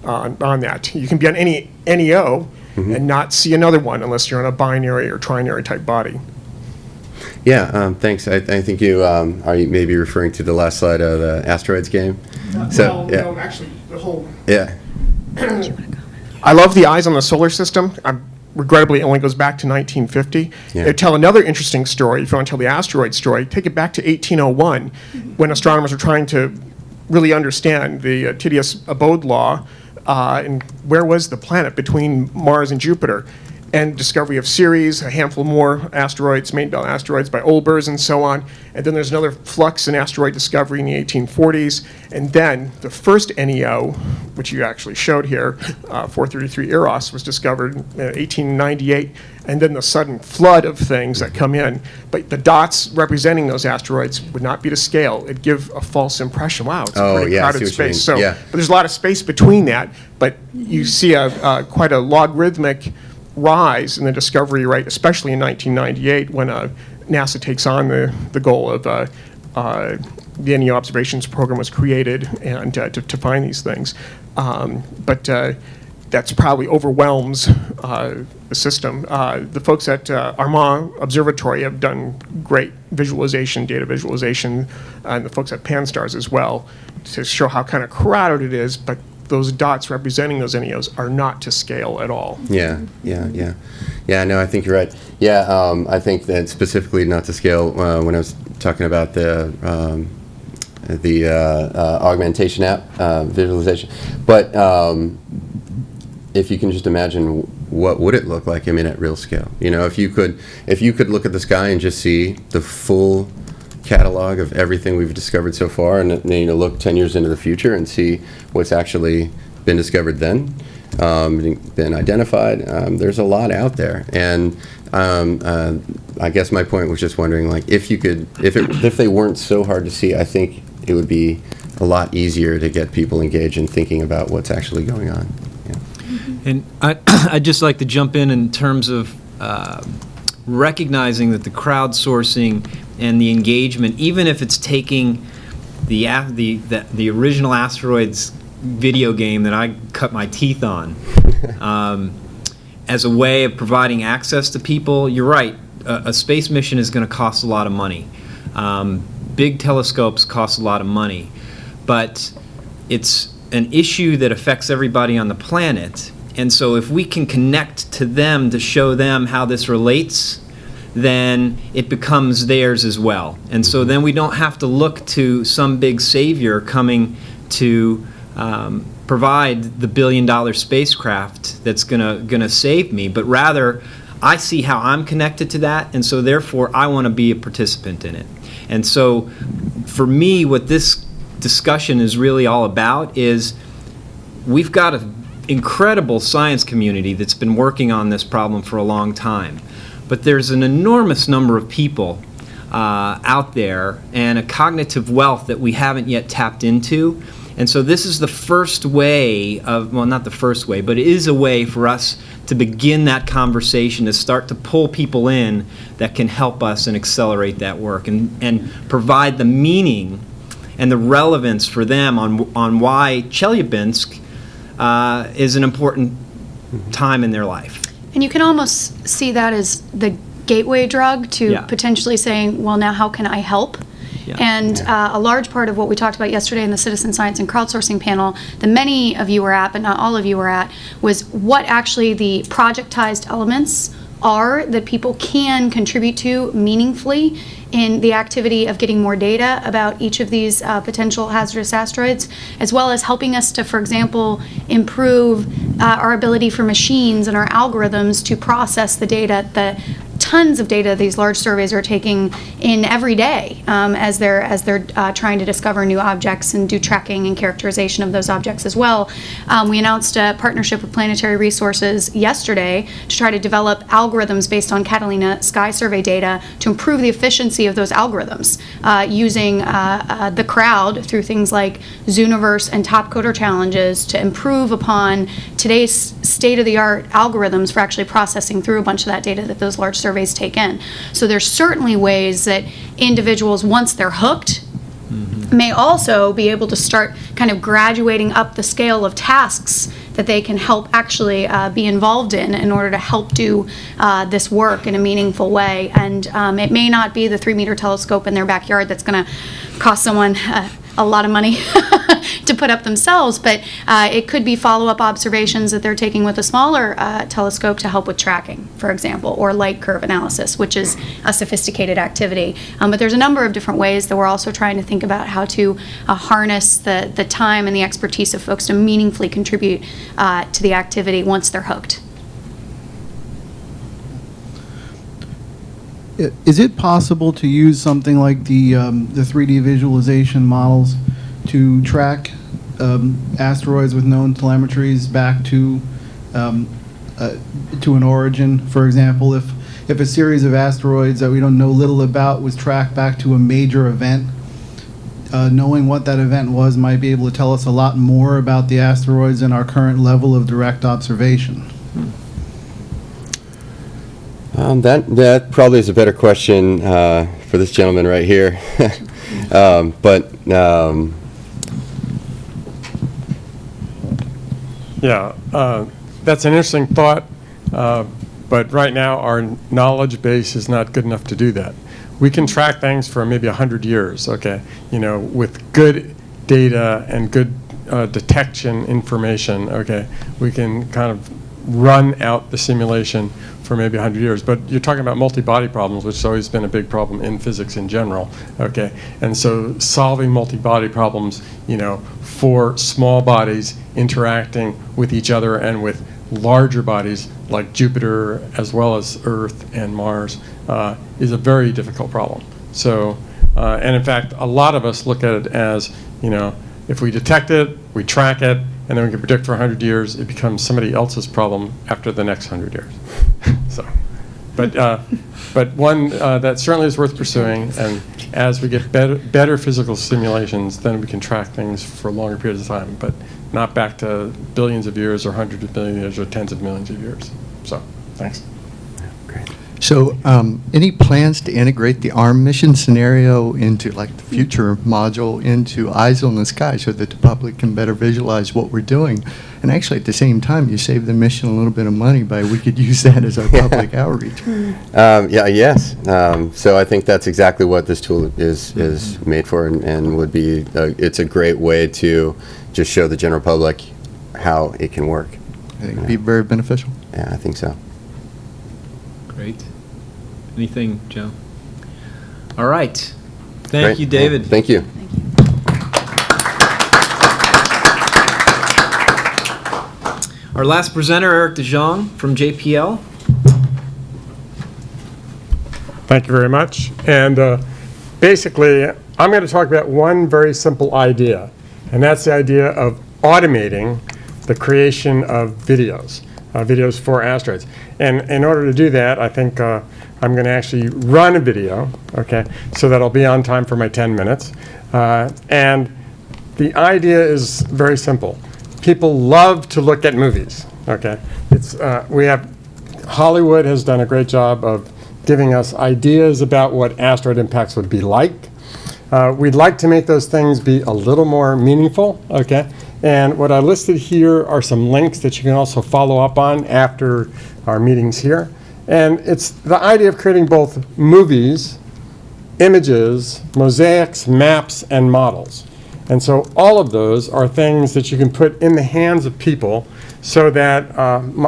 on that. You can be on any NEO and not see another one unless you're on a binary or trinary type body. Yeah, thanks. I think you are maybe referring to the last slide of the asteroids game. No, actually, the whole. Yeah. I love the Eyes on the Solar System. Regrettably, it only goes back to 1950. Yeah. They tell another interesting story. If you want to tell the asteroid story, take it back to 1801, when astronomers were trying to really understand the Titius abode law, and where was the planet between Mars and Jupiter, and discovery of Ceres, a handful more asteroids, main belt asteroids by Olbers and so on. And then there's another flux in asteroid discovery in the 1840s. And then the first NEO, which you actually showed here, 433 Eros, was discovered in 1898. And then the sudden flood of things that come in. But the dots representing those asteroids would not be to scale. It'd give a false impression. Wow, it's a pretty crowded space. So, but there's a lot of space between that. But you see quite a logarithmic rise in the discovery rate, especially in 1998 when NASA takes on the goal of the NEO observations program was created and to find these things. But that's probably overwhelms the system. The folks at Armagh Observatory have done great visualization, data visualization, and the folks at PanSTARRS as well, to show how kind of crowded it is, but those dots representing those NEOs are not to scale at all. Yeah, no, I think you're right. Yeah, I think that specifically not to scale when I was talking about the augmentation app visualization. But if you can just imagine what would it look like, I mean, at real scale. If you could look at the sky and just see the full catalog of everything we've discovered so far, and look 10 years into the future and see what's actually been discovered then, been identified. There's a lot out there, and I guess my point was just wondering, like, if they weren't so hard to see, I think it would be a lot easier to get people engaged in thinking about what's actually going on. Yeah. And I'd just like to jump in terms of recognizing that the crowdsourcing and the engagement, even if it's taking the original Asteroids video game that I cut my teeth on, as a way of providing access to people, you're right. A space mission is going to cost a lot of money. Big telescopes cost a lot of money, but it's an issue that affects everybody on the planet. And so if we can connect to them to show them how this relates, then it becomes theirs as well. And so then we don't have to look to some big savior coming to provide the billion-dollar spacecraft that's gonna save me, but rather I see how I'm connected to that, and so therefore I want to be a participant in it. And so for me, what this discussion is really all about is we've got an incredible science community that's been working on this problem for a long time, but there's an enormous number of people out there and a cognitive wealth that we haven't yet tapped into. And so this is the first way of, well, not the first way, but it is a way for us to begin that conversation, to start to pull people in that can help us and accelerate that work and provide the meaning and the relevance for them on why Chelyabinsk is an important time in their life. And you can almost see that as the gateway drug to potentially saying, well, now how can I help? Yeah. And a large part of what we talked about yesterday in the Citizen Science and Crowdsourcing panel that many of you were at, but not all of you were at, was what actually the projectized elements are that people can contribute to meaningfully in the activity of getting more data about each of these potential hazardous asteroids, as well as helping us to, for example, improve our ability for machines and our algorithms to process the data, the tons of data these large surveys are taking in every day as they're trying to discover new objects and do tracking and characterization of those objects as well. We announced a partnership with Planetary Resources yesterday to try to develop algorithms based on Catalina Sky Survey data to improve the efficiency of those algorithms using the crowd through things like Zooniverse and Topcoder challenges to improve upon today's state-of-the-art algorithms for actually processing through a bunch of that data that those large surveys take in. So there's certainly ways that individuals, once they're hooked, may also be able to start kind of graduating up the scale of tasks that they can help actually be involved in order to help do this work in a meaningful way. And it may not be the 3-meter telescope in their backyard that's going to cost someone a lot of money to put up themselves, but it could be follow-up observations that they're taking with a smaller telescope to help with tracking, for example, or light curve analysis, which is a sophisticated activity. But there's a number of different ways that we're also trying to think about how to harness the time and the expertise of folks to meaningfully contribute to the activity once they're hooked. Is it possible to use something like the 3D visualization models to track asteroids with known telemetries back to an origin? For example, if a series of asteroids that we don't know little about was tracked back to a major event, knowing what that event was might be able to tell us a lot more about the asteroids than our current level of direct observation. That probably is a better question for this gentleman right here. That's an interesting thought, but right now our knowledge base is not good enough to do that. We can track things for maybe 100 years, okay, with good data and good detection information, okay, we can kind of run out the simulation for maybe 100 years. But you're talking about multi-body problems, which has always been a big problem in physics in general, okay? And so solving multi-body problems, for small bodies interacting with each other and with larger bodies like Jupiter as well as Earth and Mars is a very difficult problem. So, and in fact, a lot of us look at it as, if we detect it, we track it, and then we can predict for 100 years, it becomes somebody else's problem after the next 100 years. So, but one that certainly is worth pursuing, and as we get better physical simulations, then we can track things for longer periods of time. But not back to billions of years or hundreds of billions of years or tens of millions of years. So, thanks. So, any plans to integrate the ARM mission scenario into, like, the future module into Eyes on the Sky so that the public can better visualize what we're doing? And actually, at the same time, you save the mission a little bit of money by we could use that as our public outreach. Yes. So I think that's exactly what this tool is made for, and would be. It's a great way to just show the general public how it can work. I think it'd be very beneficial. Yeah, I think so. Great. Anything, Joe? All right. Thank Great. you, David. Thank you. Our last presenter, Eric DeJong from JPL. Thank you very much. And basically, I'm going to talk about one very simple idea, and that's the idea of automating the creation of videos for asteroids. And in order to do that, I think I'm going to actually run a video, okay, so that'll be on time for my 10 minutes. And the idea is very simple. People love to look at movies, okay? Hollywood has done a great job of giving us ideas about what asteroid impacts would be like. We'd like to make those things be a little more meaningful, okay? And what I listed here are some links that you can also follow up on after our meetings here. And it's the idea of creating both movies, images, mosaics, maps, and models. And so all of those are things that you can put in the hands of people so that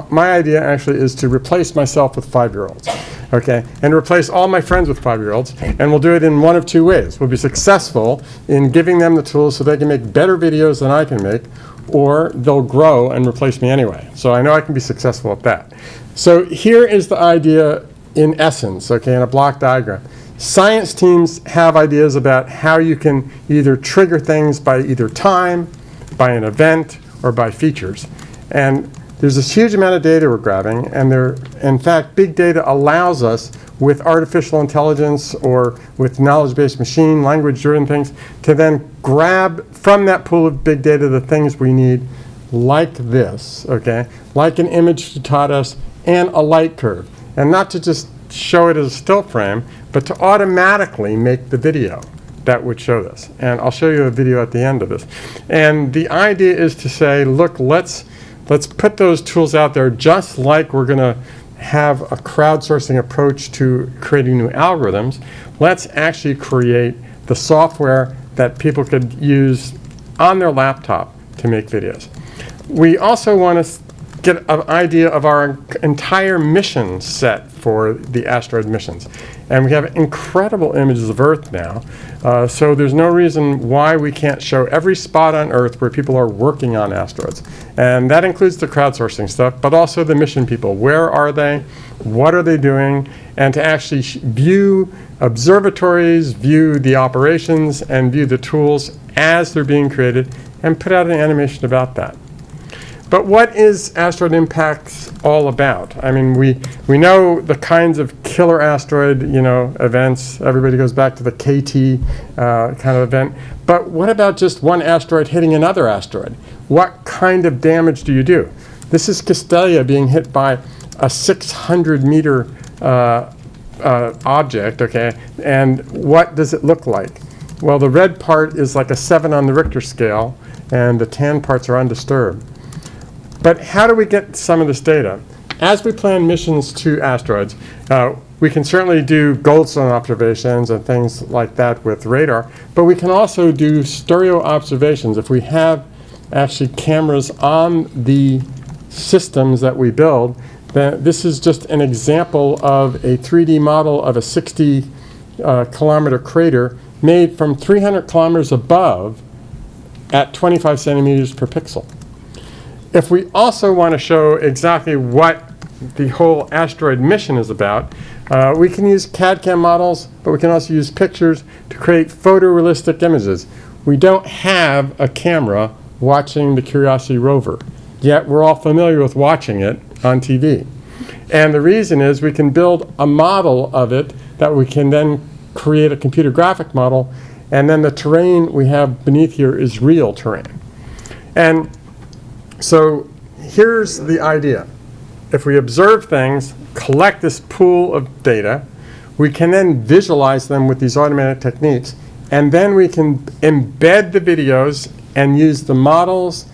my idea actually is to replace myself with 5-year-olds, okay? And replace all my friends with 5-year-olds. And we'll do it in one of two ways. We'll be successful in giving them the tools so they can make better videos than I can make, or they'll grow and replace me anyway. So I know I can be successful at that. So here is the idea in essence, okay, in a block diagram. Science teams have ideas about how you can either trigger things by either time, by an event, or by features. And there's this huge amount of data we're grabbing, and in fact, big data allows us, with artificial intelligence or with knowledge-based machine, language-driven things, to then grab from that pool of big data the things we need, like this, okay? Like an image to taught us, and a light curve. And not to just show it as a still frame, but to automatically make the video that would show this. And I'll show you a video at the end of this. And the idea is to say, look, let's put those tools out there just like we're going to have a crowdsourcing approach to creating new algorithms. Let's actually create the software that people could use on their laptop to make videos. We also want to get an idea of our entire mission set for the asteroid missions. And we have incredible images of Earth now, so there's no reason why we can't show every spot on Earth where people are working on asteroids. And that includes the crowdsourcing stuff, but also the mission people. Where are they? What are they doing? And to actually view observatories, view the operations, and view the tools as they're being created, and put out an animation about that. But what is asteroid impacts all about? I mean, we know the kinds of killer asteroid, events. Everybody goes back to the KT kind of event. But what about just one asteroid hitting another asteroid? What kind of damage do you do? This is Castalia being hit by a 600-meter object, okay? And what does it look like? Well, the red part is like a 7 on the Richter scale, and the tan parts are undisturbed. But how do we get some of this data? As we plan missions to asteroids, we can certainly do Goldstone observations and things like that with radar, but we can also do stereo observations. If we have actually cameras on the systems that we build, then this is just an example of a 3D model of a 60-kilometer crater made from 300 kilometers above at 25 centimeters per pixel. If we also want to show exactly what the whole asteroid mission is about, we can use CAD/CAM models, but we can also use pictures to create photorealistic images. We don't have a camera watching the Curiosity rover, yet we're all familiar with watching it on TV. And the reason is we can build a model of it that we can then create a computer graphic model, and then the terrain we have beneath here is real terrain. And So here's the idea. If we observe things, collect this pool of data, we can then visualize them with these automatic techniques, and then we can embed the videos and use the models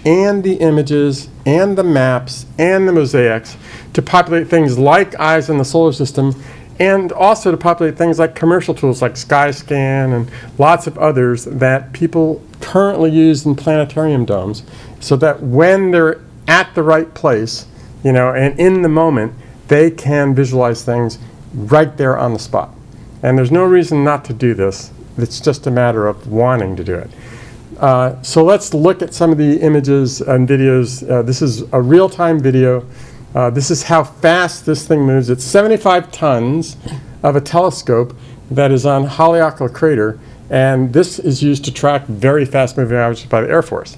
and the images and the maps and the mosaics to populate things like eyes in the solar system, and also to populate things like commercial tools like Skyscan and lots of others that people currently use in planetarium domes, so that when they're at the right place, you know, and in the moment, they can visualize things right there on the spot. And there's no reason not to do this. It's just a matter of wanting to do it. So let's look at some of the images and videos. This is a real-time video. This is how fast this thing moves. It's 75 tons of a telescope that is on Haleakala Crater, and this is used to track very fast-moving objects by the Air Force.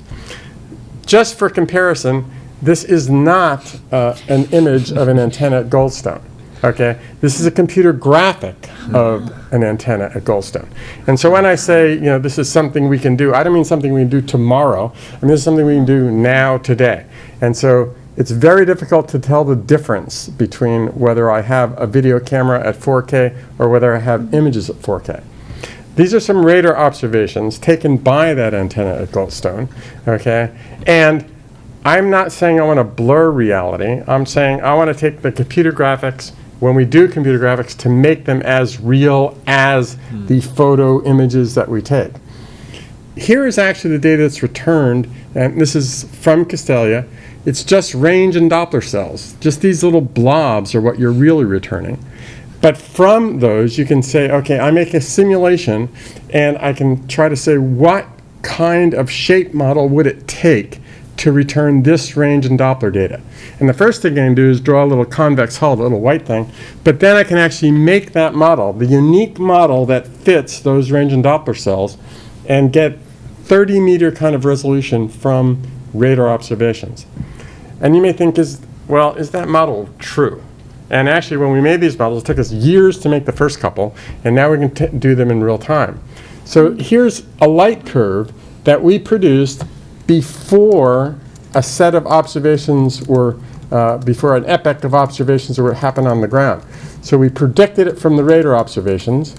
Just for comparison, this is not an image of an antenna at Goldstone. Okay, this is a computer graphic of an antenna at Goldstone. And so when I say, you know, this is something we can do, I don't mean something we can do tomorrow. I mean, this is something we can do now, today. And so it's very difficult to tell the difference between whether I have a video camera at 4K or whether I have images at 4K. These are some radar observations taken by that antenna at Goldstone, okay? And I'm not saying I want to blur reality. I'm saying I want to take the computer graphics, when we do computer graphics, to make them as real as the photo images that we take. Here is actually the data that's returned, and this is from Castalia. It's just range and Doppler cells. Just these little blobs are what you're really returning. But from those, you can say, okay, I make a simulation, and I can try to say what kind of shape model would it take to return this range and Doppler data. And the first thing I can do is draw a little convex hull, the little white thing, but then I can actually make that model, the unique model that fits those range and Doppler cells, and get 30-meter kind of resolution from radar observations. And you may think, is that model true? And actually, when we made these models, it took us years to make the first couple, and now we can do them in real time. So here's a light curve that we produced before a set of observations were, before an epoch of observations were happened on the ground. So we predicted it from the radar observations,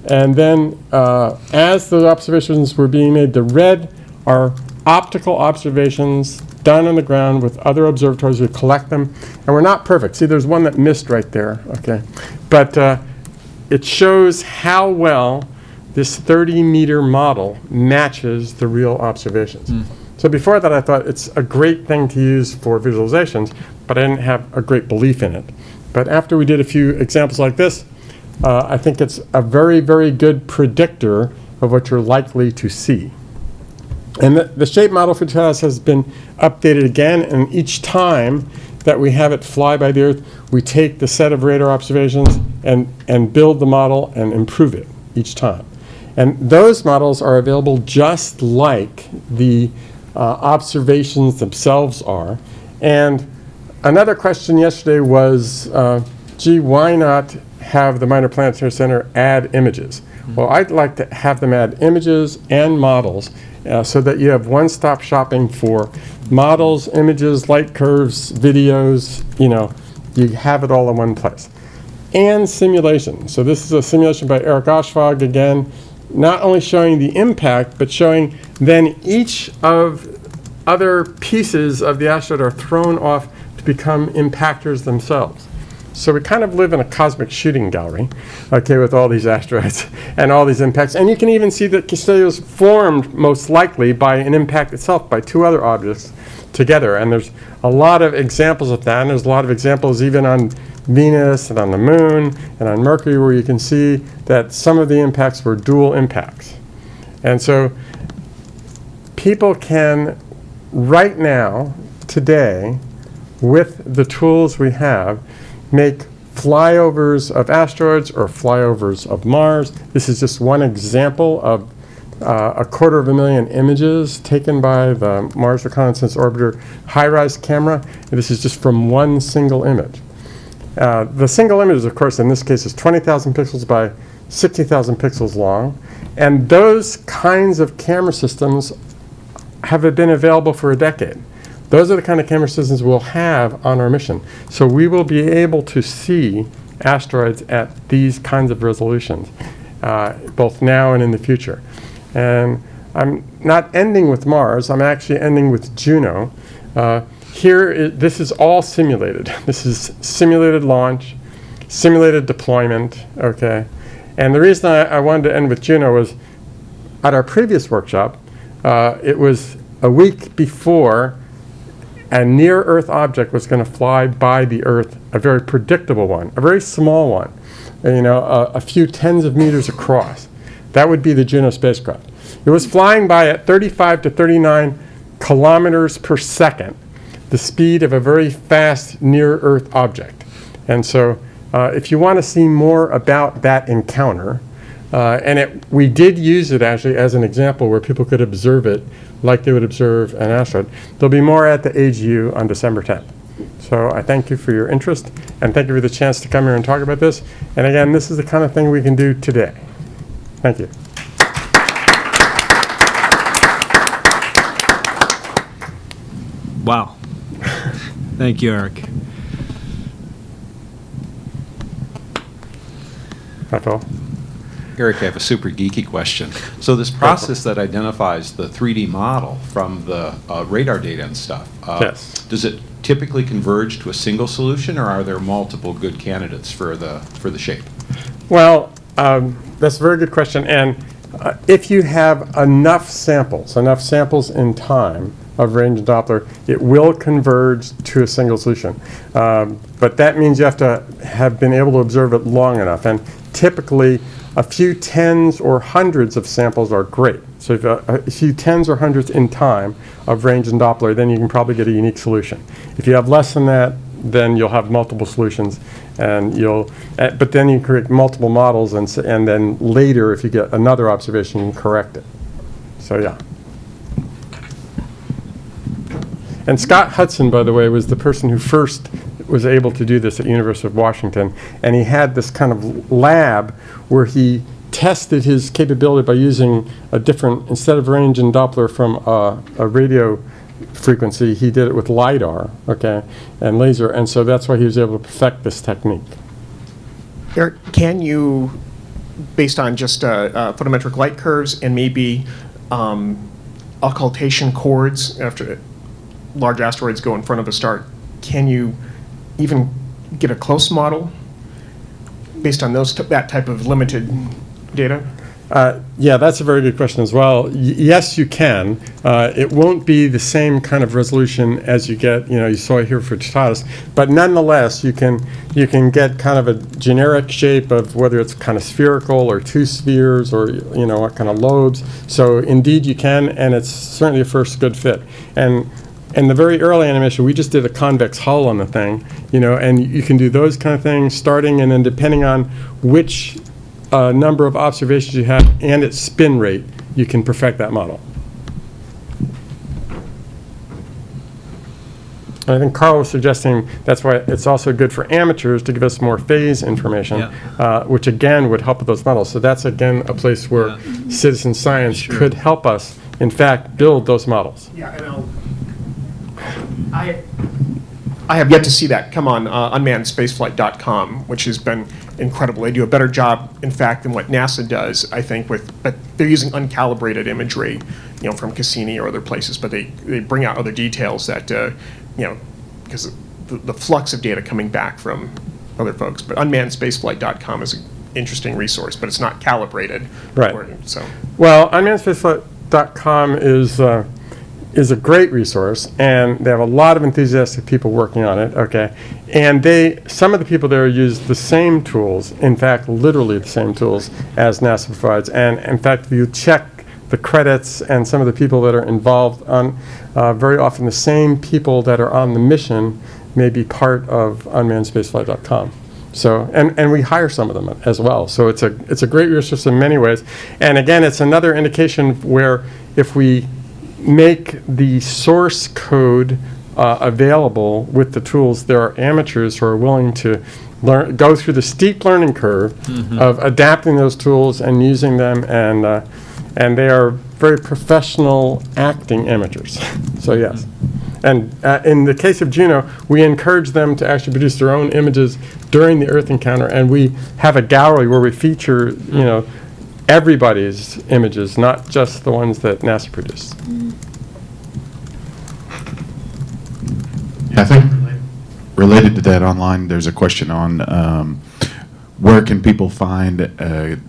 and then as the observations were being made, the red are optical observations done on the ground with other observatories. We collect them, and we're not perfect. See, there's one that missed right there, okay? But it shows how well this 30-meter model matches the real observations. So before that, I thought it's a great thing to use for visualizations, but I didn't have a great belief in it. But after we did a few examples like this, I think it's a very, very good predictor of what you're likely to see. And the shape model for TELUS has been updated again, and each time that we have it fly by the Earth, we take the set of radar observations and build the model and improve it each time. And those models are available just like the observations themselves are. And another question yesterday was, gee, why not have the Minor Planetary Center add images? Well, I'd like to have them add images and models so that you have one-stop shopping for models, images, light curves, videos, you know, you have it all in one place. And simulation. So this is a simulation by Eric Oshfog, again, not only showing the impact, but showing then each of other pieces of the asteroid are thrown off to become impactors themselves. So we kind of live in a cosmic shooting gallery, okay, with all these asteroids and all these impacts. And you can even see that Castalia was formed most likely by an impact itself, by two other objects together. And there's a lot of examples of that, and there's a lot of examples even on Venus and on the Moon and on Mercury where you can see that some of the impacts were dual impacts. And so people can, right now, today, with the tools we have, make flyovers of asteroids or flyovers of Mars. This is just one example of 250,000 images taken by the Mars Reconnaissance Orbiter high-rise camera. And this is just from one single image. The single image, of course, in this case is 20,000 pixels by 60,000 pixels long. And those kinds of camera systems have been available for a decade. Those are the kind of camera systems we'll have on our mission. So we will be able to see asteroids at these kinds of resolutions, both now and in the future. And I'm not ending with Mars, I'm actually ending with Juno. This is all simulated. This is simulated launch, simulated deployment, okay? And the reason I wanted to end with Juno was, at our previous workshop, it was a week before a near-Earth object was going to fly by the Earth, a very predictable one, a very small one, a few tens of meters across. That would be the Juno spacecraft. It was flying by at 35 to 39 kilometers per second, the speed of a very fast near-Earth object. And so if you want to see more about that encounter, we did use it actually as an example where people could observe it like they would observe an asteroid. There'll be more at the AGU on December 10th. So I thank you for your interest, and thank you for the chance to come here and talk about this. And again, this is the kind of thing we can do today. Thank you. Wow. Thank you, Eric. That's all. Eric, I have a super geeky question. So this process that identifies the 3D model from the radar data and stuff, yes. Does it typically converge to a single solution, or are there multiple good candidates for the shape? Well, that's a very good question. And if you have enough samples in time of range and Doppler, it will converge to a single solution. But that means you have to have been able to observe it long enough. And typically, a few tens or hundreds of samples are great. So if a few tens or hundreds in time of range and Doppler, then you can probably get a unique solution. If you have less than that, then you'll have multiple solutions, and but then you create multiple models, and then later, if you get another observation, you can correct it. So yeah. And Scott Hudson, by the way, was the person who first was able to do this at University of Washington, and he had this kind of lab where he tested his capability by using a different, instead of range and Doppler from a radio frequency, he did it with LiDAR, okay, and laser, and so that's why he was able to perfect this technique. Eric, can you, based on just photometric light curves and maybe occultation chords after large asteroids go in front of a star, can you even get a close model based on that type of limited data? Yeah, that's a very good question as well. Yes, you can. It won't be the same kind of resolution as you get, you saw here for Totatus, but nonetheless, you can get kind of a generic shape of whether it's kind of spherical or two spheres or, what kind of lobes. So indeed you can, and it's certainly a first good fit. And in the very early animation, we just did a convex hull on the thing, and you can do those kind of things starting, and then depending on which number of observations you have and its spin rate, you can perfect that model. I think Carl was suggesting that's why it's also good for amateurs to give us more phase information, which again would help with those models. So that's again a place where citizen science could help us, in fact, build those models. Yeah, and I have yet to see that come on unmannedspaceflight.com, which has been incredible. They do a better job, in fact, than what NASA does, I think, but they're using uncalibrated imagery, from Cassini or other places, but they bring out other details that, because the flux of data coming back from other folks. But unmannedspaceflight.com is an interesting resource, but it's not calibrated. Right. So. Well, unmannedspaceflight.com is a great resource, and they have a lot of enthusiastic people working on it, okay? And some of the people there use the same tools, in fact, literally the same tools as NASA provides. And in fact, if you check the credits and some of the people that are involved on, very often the same people that are on the mission may be part of unmannedspaceflight.com. So, and we hire some of them as well. So it's a great resource in many ways. And again, it's another indication where if we make the source code available with the tools, there are amateurs who are willing to go through the steep learning curve of adapting those tools and using them, and they are very professional acting amateurs. So yes. And in the case of Juno, we encourage them to actually produce their own images during the Earth encounter, and we have a gallery where we feature, everybody's images, not just the ones that NASA produced. I think related to that online, there's a question on where can people find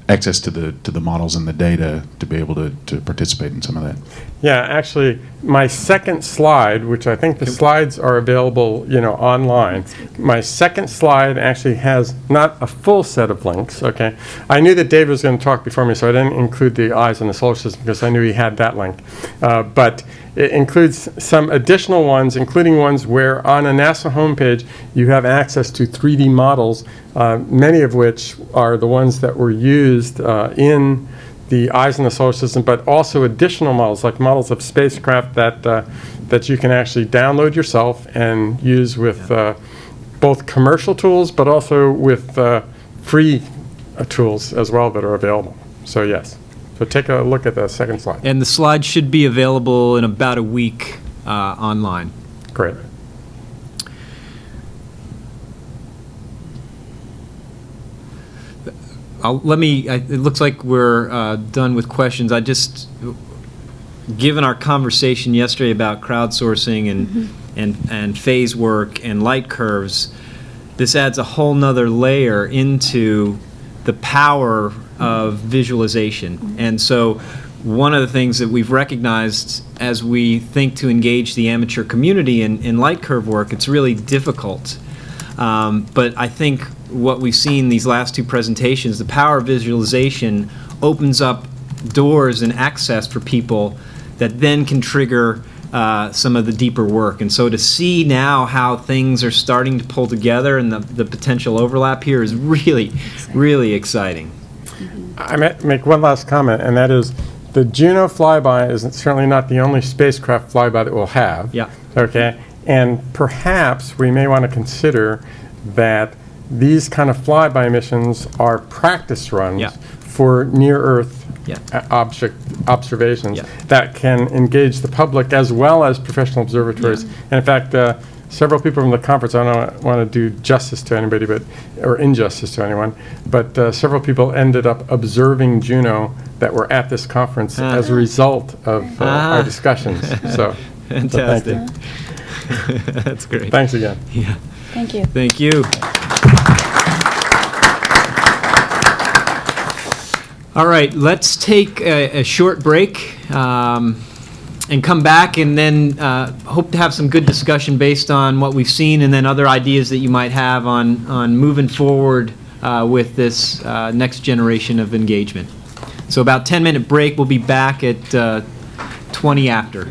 access to the models and the data to be able to participate in some of that? Yeah, actually, my second slide, which I think the slides are available, online. My second slide actually has not a full set of links, okay? I knew that David was going to talk before me, so I didn't include the eyes on the solar system because I knew he had that link. But it includes some additional ones, including ones where on a NASA homepage you have access to 3D models, many of which are the ones that were used in the eyes in the solar system, but also additional models, like models of spacecraft that you can actually download yourself and use with both commercial tools, but also with free tools as well that are available. So yes. So take a look at the second slide. And the slide should be available in about a week online. Great. It looks like we're done with questions. Given our conversation yesterday about crowdsourcing and phase work and light curves, this adds a whole nother layer into the power of visualization. And so one of the things that we've recognized as we think to engage the amateur community in light curve work, it's really difficult. But I think what we've seen these last two presentations, the power of visualization opens up doors and access for people that then can trigger some of the deeper work. And so to see now how things are starting to pull together and the potential overlap here is really, really exciting. I might make one last comment, and that is the Juno flyby is certainly not the only spacecraft flyby that we'll have. Yeah. Okay? And perhaps we may want to consider that these kind of flyby missions are practice runs for near-Earth object observations that can engage the public as well as professional observatories. And in fact, several people from the conference, I don't want to do justice to anybody, or injustice to anyone, but several people ended up observing Juno that were at this conference as a result of our discussions. So, fantastic. So thank you. That's great. Thanks again. Yeah. Thank you. Thank you. All right, let's take a short break and come back, and then hope to have some good discussion based on what we've seen, and then other ideas that you might have on moving forward with this next generation of engagement. So about 10-minute break. We'll be back at 20 after.